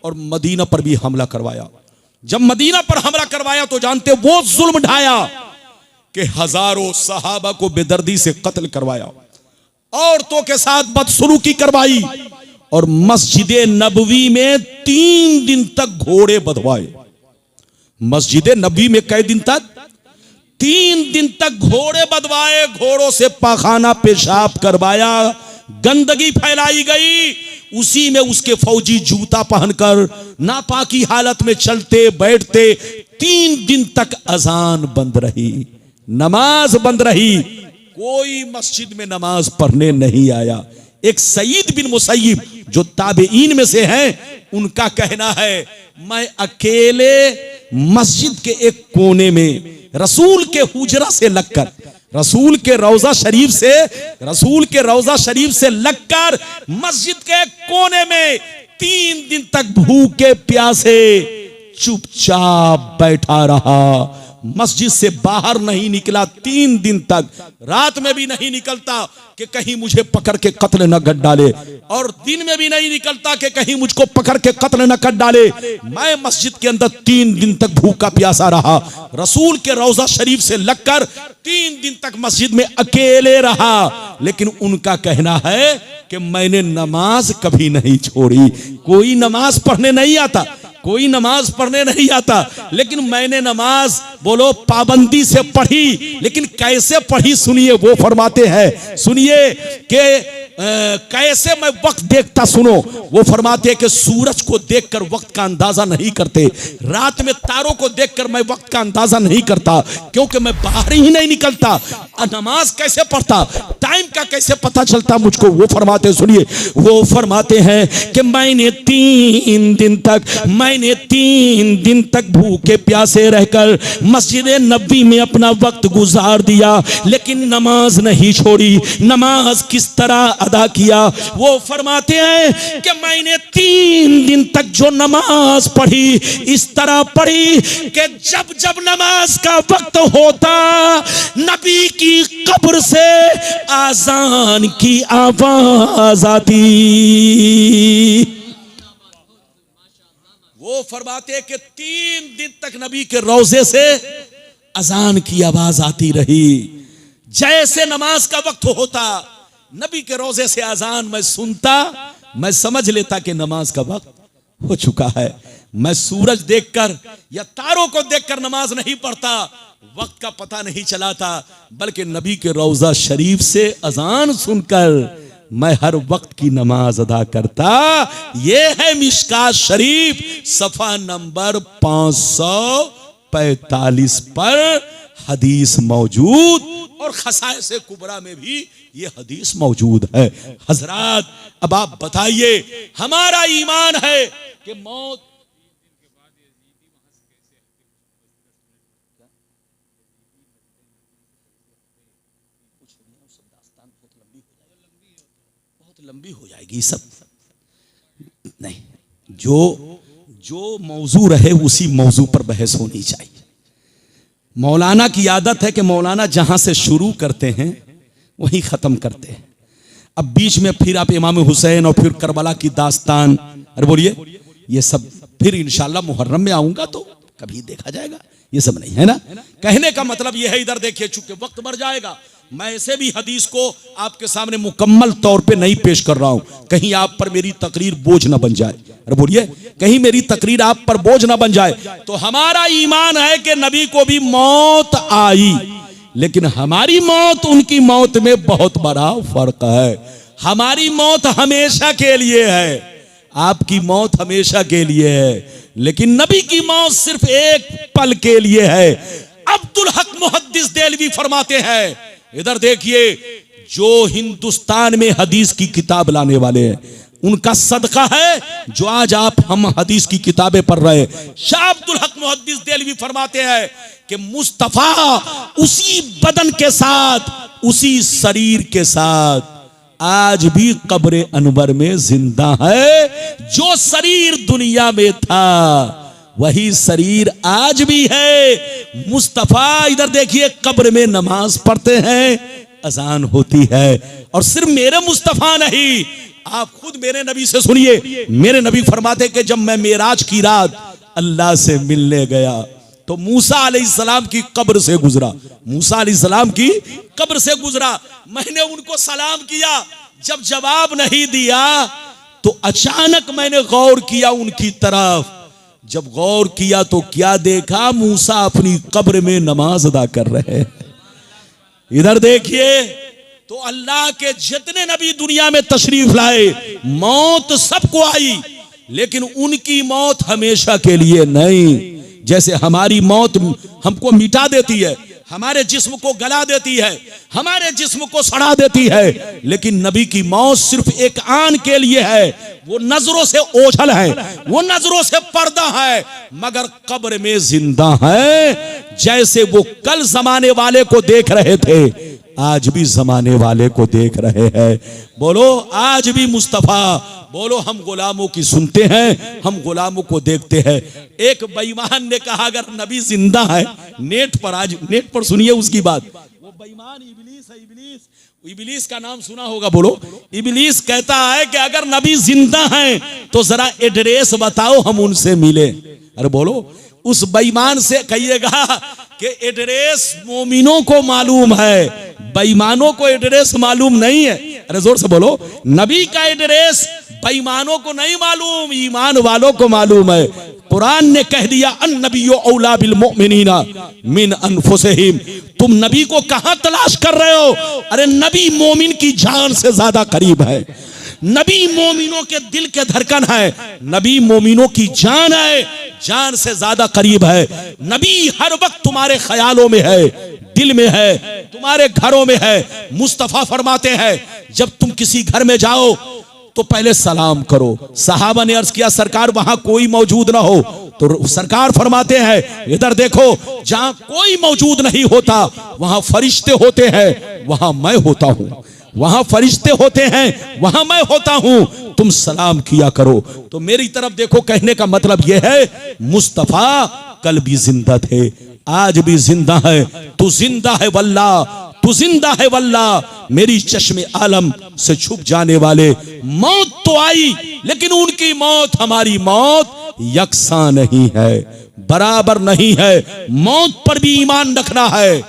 और मदीना पर भी हमला करवाया। जब मदीना पर हमला करवाया तो जानते वो जुल्म ढाया कि हजारों सहाबा को बेदर्दी से कत्ल करवाया, औरतों के साथ बदसलूकी करवाई और मस्जिद नबवी में 3 दिन तक घोड़े बंधवाए। मस्जिद नबी में कई दिन तक? 3 दिन तक घोड़े बंधवाए। घोड़ों से पाखाना पेशाब करवाया, गंदगी फैलाई गई। उसी में उसके फौजी जूता पहनकर नापाकी हालत में चलते बैठते। 3 दिन तक अजान बंद रही, नमाज बंद रही। कोई मस्जिद में नमाज पढ़ने नहीं आया। एक सईद बिन मुसय्यब जो ताबेईन में से हैं, उनका कहना है मैं अकेले मस्जिद के एक कोने में रसूल के हुजरा से लगकर, रसूल के रौजा शरीफ से लगकर मस्जिद के कोने में 3 दिन तक भूखे प्यासे चुपचाप बैठा रहा। मस्जिद से बाहर नहीं निकला 3 दिन तक। रात में भी नहीं निकलता कि कहीं मुझे पकड़ के कत्ल न कर डाले, और दिन में भी नहीं निकलता कि कहीं मुझको पकड़ के कत्ल न कर डाले। मैं मस्जिद के अंदर 3 दिन तक भूखा प्यासा रहा। रसूल के रौजा शरीफ से लगकर 3 दिन तक मस्जिद में अकेले रहा। लेकिन उनका कहना है कि मैंने नमाज कभी नहीं छोड़ी। कोई नमाज पढ़ने नहीं आता, कोई नमाज पढ़ने नहीं आता, लेकिन मैंने नमाज बोलो पाबंदी से पढ़ी, लेकिन कैसे पढ़ी सुनिए। वो फरमाते हैं, सुनिए कि कैसे मैं वक्त देखता, सुनो। वो फरमाते हैं कि सूरज को देखकर वक्त का अंदाजा नहीं करते, रात में तारों को देखकर मैं वक्त का अंदाजा नहीं करता, क्योंकि मैं बाहर ही नहीं निकलता। नमाज कैसे पढ़ता, टाइम का कैसे पता चलता मुझको। वो फरमाते, सुनिए, वो फरमाते हैं कि मैंने 3 दिन तक भूखे प्यासे रहकर मस्जिद नबी में अपना वक्त गुजार दिया, लेकिन नमाज नहीं छोड़ी। नमाज किस तरह अदा किया? वो फरमाते हैं कि मैंने 3 दिन तक जो नमाज पढ़ी, इस तरह पढ़ी कि जब जब नमाज का वक्त होता, नबी की कब्र से आजान की आवाज आती। वो फरमाते कि 3 दिन तक नबी के रोजे से अजान की आवाज आती रही। जैसे नमाज का वक्त होता, नबी के रोजे से अजान मैं सुनता, मैं समझ लेता कि नमाज का वक्त हो चुका है। मैं सूरज देखकर या तारों को देखकर नमाज नहीं पढ़ता, वक्त का पता नहीं चलाता, बल्कि नबी के रोजा शरीफ से अजान सुनकर मैं हर वक्त की नमाज अदा करता। यह है मिशकात शरीफ, सफा नंबर 545 पर हदीस मौजूद, और खसाइस कुबरा में भी ये हदीस मौजूद है। हजरात, अब आप बताइए, हमारा ईमान है कि मौत बहुत लंबी हो जाएगी। सब नहीं, जो मौजू रहे उसी मौजू पर बहस होनी चाहिए। मौलाना की आदत है कि मौलाना जहां से शुरू करते हैं वहीं खत्म करते हैं। अब बीच में फिर आप इमाम हुसैन और फिर करबला की दास्तान, अरे बोलिए, ये सब फिर इंशाल्लाह मुहर्रम में आऊंगा तो कभी देखा जाएगा। ये सब नहीं है ना। कहने का मतलब ये है, इधर देखिए, चूंकि वक्त बढ़ जाएगा, मैं ऐसे भी हदीस को आपके सामने मुकम्मल तौर पे नहीं पेश कर रहा हूं, कहीं आप पर मेरी तकरीर बोझ ना बन जाए। अरे बोलिए, कहीं मेरी तकरीर आप पर बोझ ना बन जाए। तो हमारा ईमान है कि नबी को भी मौत आई, लेकिन हमारी मौत उनकी मौत में बहुत बड़ा फर्क है। हमारी मौत हमेशा के लिए है, आपकी मौत हमेशा के लिए है, लेकिन नबी की मौत सिर्फ एक पल के लिए है। अब्दुल हक मुहद्दिस देलवी फरमाते हैं, इधर देखिए, जो हिंदुस्तान में हदीस की किताब लाने वाले हैं, उनका सदका है जो आज हम हदीस की किताबें पढ़ रहे हैं। शाह अब्दुल हक मुहद्दिस देलवी फरमाते हैं कि मुस्तफा उसी बदन के साथ, उसी शरीर के साथ आज भी कब्र अनवर में जिंदा है। जो शरीर दुनिया में था वही शरीर आज भी है। मुस्तफा, इधर देखिए, कब्र में नमाज पढ़ते हैं, अजान होती है। और सिर्फ मेरे मुस्तफा नहीं, आप खुद मेरे नबी से सुनिए। मेरे नबी फरमाते कि जब मैं मेराज की रात अल्लाह से मिलने गया तो मूसा अलैहिस्सलाम की कब्र से गुजरा। मूसा अलैहिस्सलाम की कब्र से गुजरा, मैंने उनको सलाम किया। जब जवाब नहीं दिया तो अचानक मैंने गौर किया उनकी तरफ। जब गौर किया तो क्या देखा? मूसा अपनी कब्र में नमाज अदा कर रहे हैं। इधर देखिए, तो अल्लाह के जितने नबी दुनिया में तशरीफ लाए, मौत सबको आई, लेकिन उनकी मौत हमेशा के लिए नहीं। जैसे हमारी मौत हमको मिटा देती है, हमारे जिस्म को गला देती है, हमारे जिस्म को सड़ा देती है, लेकिन नबी की मौत सिर्फ एक आन के लिए है। वो नजरों से ओझल है, वो नजरों से पर्दा है, मगर कब्र में जिंदा है। जैसे वो कल जमाने वाले को देख रहे थे, आज भी जमाने वाले को देख रहे हैं। बोलो, आज भी मुस्तफा। बोलो, हम गुलामों की सुनते हैं, हम गुलामों को देखते हैं। एक बेईमान ने कहा, अगर नबी जिंदा है, नेट पर सुनिए उसकी बात। वो बेईमान इब्लीस है। इब्लीस का नाम सुना होगा। बोलो, इब्लीस कहता है कि अगर नबी जिंदा हैं तो जरा एड्रेस बताओ, हम उनसे मिले। अरे बोलो, उस बेईमान से कहिएगा कि एड्रेस मोमिनों को मालूम है, बेईमानों को एड्रेस मालूम नहीं है। अरे जोर से बोलो, नबी का एड्रेस बेईमानों को नहीं मालूम, ईमान वालों को मालूम है। कुरान ने कह दिया अन्नबियो औला बिल मुमिनीना मिन अनफुसिहिम। तुम नबी को कहां तलाश कर रहे हो? अरे नबी मोमिन की जान से ज्यादा करीब है, नबी मोमिनों के दिल के धड़कन है, नबी मोमिनों की जान है, जान से ज्यादा करीब है। नबी हर वक्त तुम्हारे ख्यालों में है, दिल में है, तुम्हारे घरों में है। मुस्तफा फरमाते हैं जब तुम किसी घर में जाओ तो पहले सलाम करो। सहाबा ने अर्ज किया सरकार वहां कोई मौजूद ना हो, तो सरकार फरमाते हैं इधर देखो, जहां कोई मौजूद नहीं होता वहां फरिश्ते होते हैं, वहां मैं होता हूं। वहां फरिश्ते होते हैं, वहां मैं होता हूं, तुम सलाम किया करो। तो मेरी तरफ देखो, कहने का मतलब यह है मुस्तफा कल भी जिंदा थे, आज भी जिंदा है। तू जिंदा है वल्ला, तू जिंदा है वल्ला। मेरी चश्मे आलम से छुप जाने वाले, मौत तो आई लेकिन उनकी मौत हमारी मौत यकसा नहीं है, बराबर नहीं है। मौत पर भी ईमान रखना है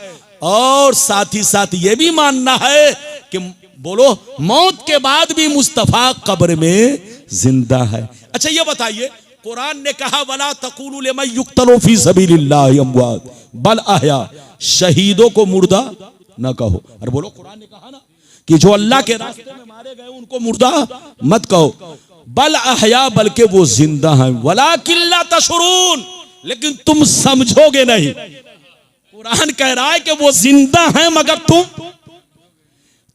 और साथ ही साथ यह भी मानना है कि बोलो मौत के बाद भी मुस्तफा कब्र में जिंदा है। अच्छा ये बताइए, कुरान ने कहा वला तक़ूलू लिमन युक़्तलू फी सबीलिल्लाहि अमवात बल अहया, शहीदों को मुर्दा ना कहो। अरे बोलो, कुरान ने कहा ना कि जो अल्लाह के रास्ते में मारे गए उनको मुर्दा मत कहो, बल अहया, बल्कि वो जिंदा हैं। वलाकिन ला तशउरून, लेकिन तुम समझोगे नहीं। कुरान कह रहा है कि वो जिंदा हैं मगर तुम,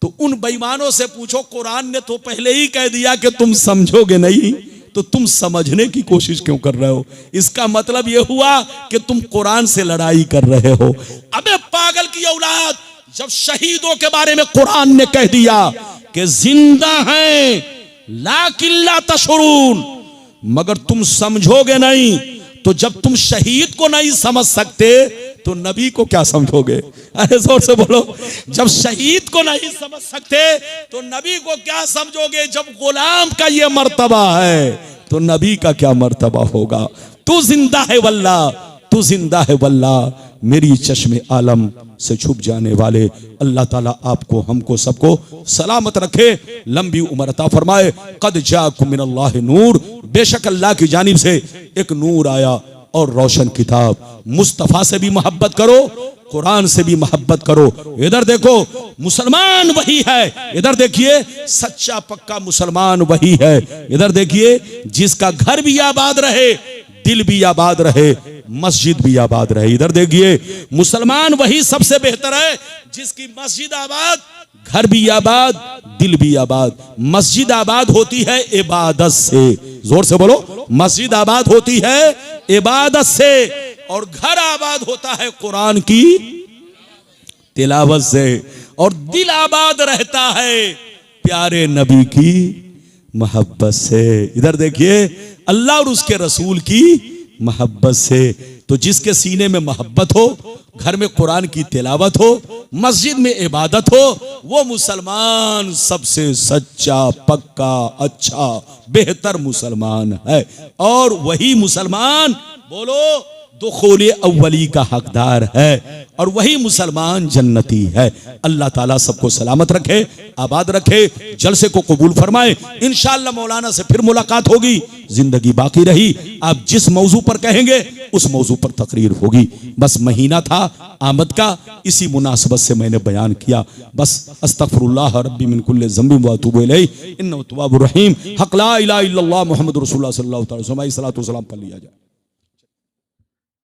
तो उन बेईमानों से पूछो, कुरान ने तो पहले ही कह दिया कि तुम समझोगे नहीं, तो तुम समझने की कोशिश क्यों कर रहे हो? इसका मतलब यह हुआ कि तुम कुरान से लड़ाई कर रहे हो। अबे पागल की औलाद, जब शहीदों के बारे में कुरान ने कह दिया कि जिंदा हैं लाकिन ला तशउरून, मगर तुम समझोगे नहीं, तो जब तुम शहीद को नहीं समझ सकते तो नबी को क्या समझोगे? अरे जोर से बोलो, जब शहीद को नहीं समझ सकते तो नबी को क्या समझोगे? जब गुलाम का ये मर्तबा है तो नबी का क्या मर्तबा होगा? तू जिंदा है वल्ला, तू जिंदा है वल्ला। मेरी चश्मे आलम से छुप जाने वाले अल्लाह ताला आपको, हमको, सबको सलामत रखे, लंबी उम्र अता फरमाए। कद जाकुम मिनल्लाहि नूर, बेशक अल्लाह की जानिब से एक नूर आया और रोशन किताब। मुस्तफा से भी मोहब्बत करो, कुरान से भी मोहब्बत करो। इधर देखो, मुसलमान वही है, इधर देखिए सच्चा पक्का मुसलमान वही है। इधर देखिए, जिसका घर भी आबाद रहे, दिल भी आबाद रहे, मस्जिद भी आबाद रहे। इधर देखिए, मुसलमान वही सबसे बेहतर है जिसकी मस्जिद आबाद, घर भी आबाद, दिल भी आबाद। मस्जिद आबाद होती है इबादत से, जोर से बोलो, मस्जिद आबाद होती है इबादत से, और घर आबाद होता है कुरान की तिलावत से, और दिल आबाद रहता है प्यारे नबी की मोहब्बत से। इधर देखिए, अल्लाह और उसके रसूल की मोहब्बत से। तो जिसके सीने में मोहब्बत हो, घर में कुरान की तिलावत हो, मस्जिद में इबादत हो, वो मुसलमान सबसे सच्चा, पक्का, अच्छा, बेहतर मुसलमान है। और वही मुसलमान बोलो दुखूल अव्वली का हकदार है, और वही मुसलमान जन्नती है। अल्लाह ताला सबको सलामत रखे, आबाद रखे, जलसे को कबूल फरमाए। इंशाअल्लाह मौलाना से फिर मुलाकात होगी, जिंदगी बाकी रही। आप जिस मौजू पर कहेंगे उस मौजू पर तकरीर होगी। बस महीना था आमद का, इसी मुनासबत से मैंने बयान किया। बस अस्तगफिरुल्लाह रब्बी मिन कुल्लि ज़ंबिन व अतूबु इलैहि इन्नहु तव्वाबुर रहीम। हक़ ला इलाहा इल्लल्लाह मुहम्मदुर रसूलुल्लाह सल्लल्लाहु अलैहि वसल्लम। सलातो सलाम पढ़ लिया जाए।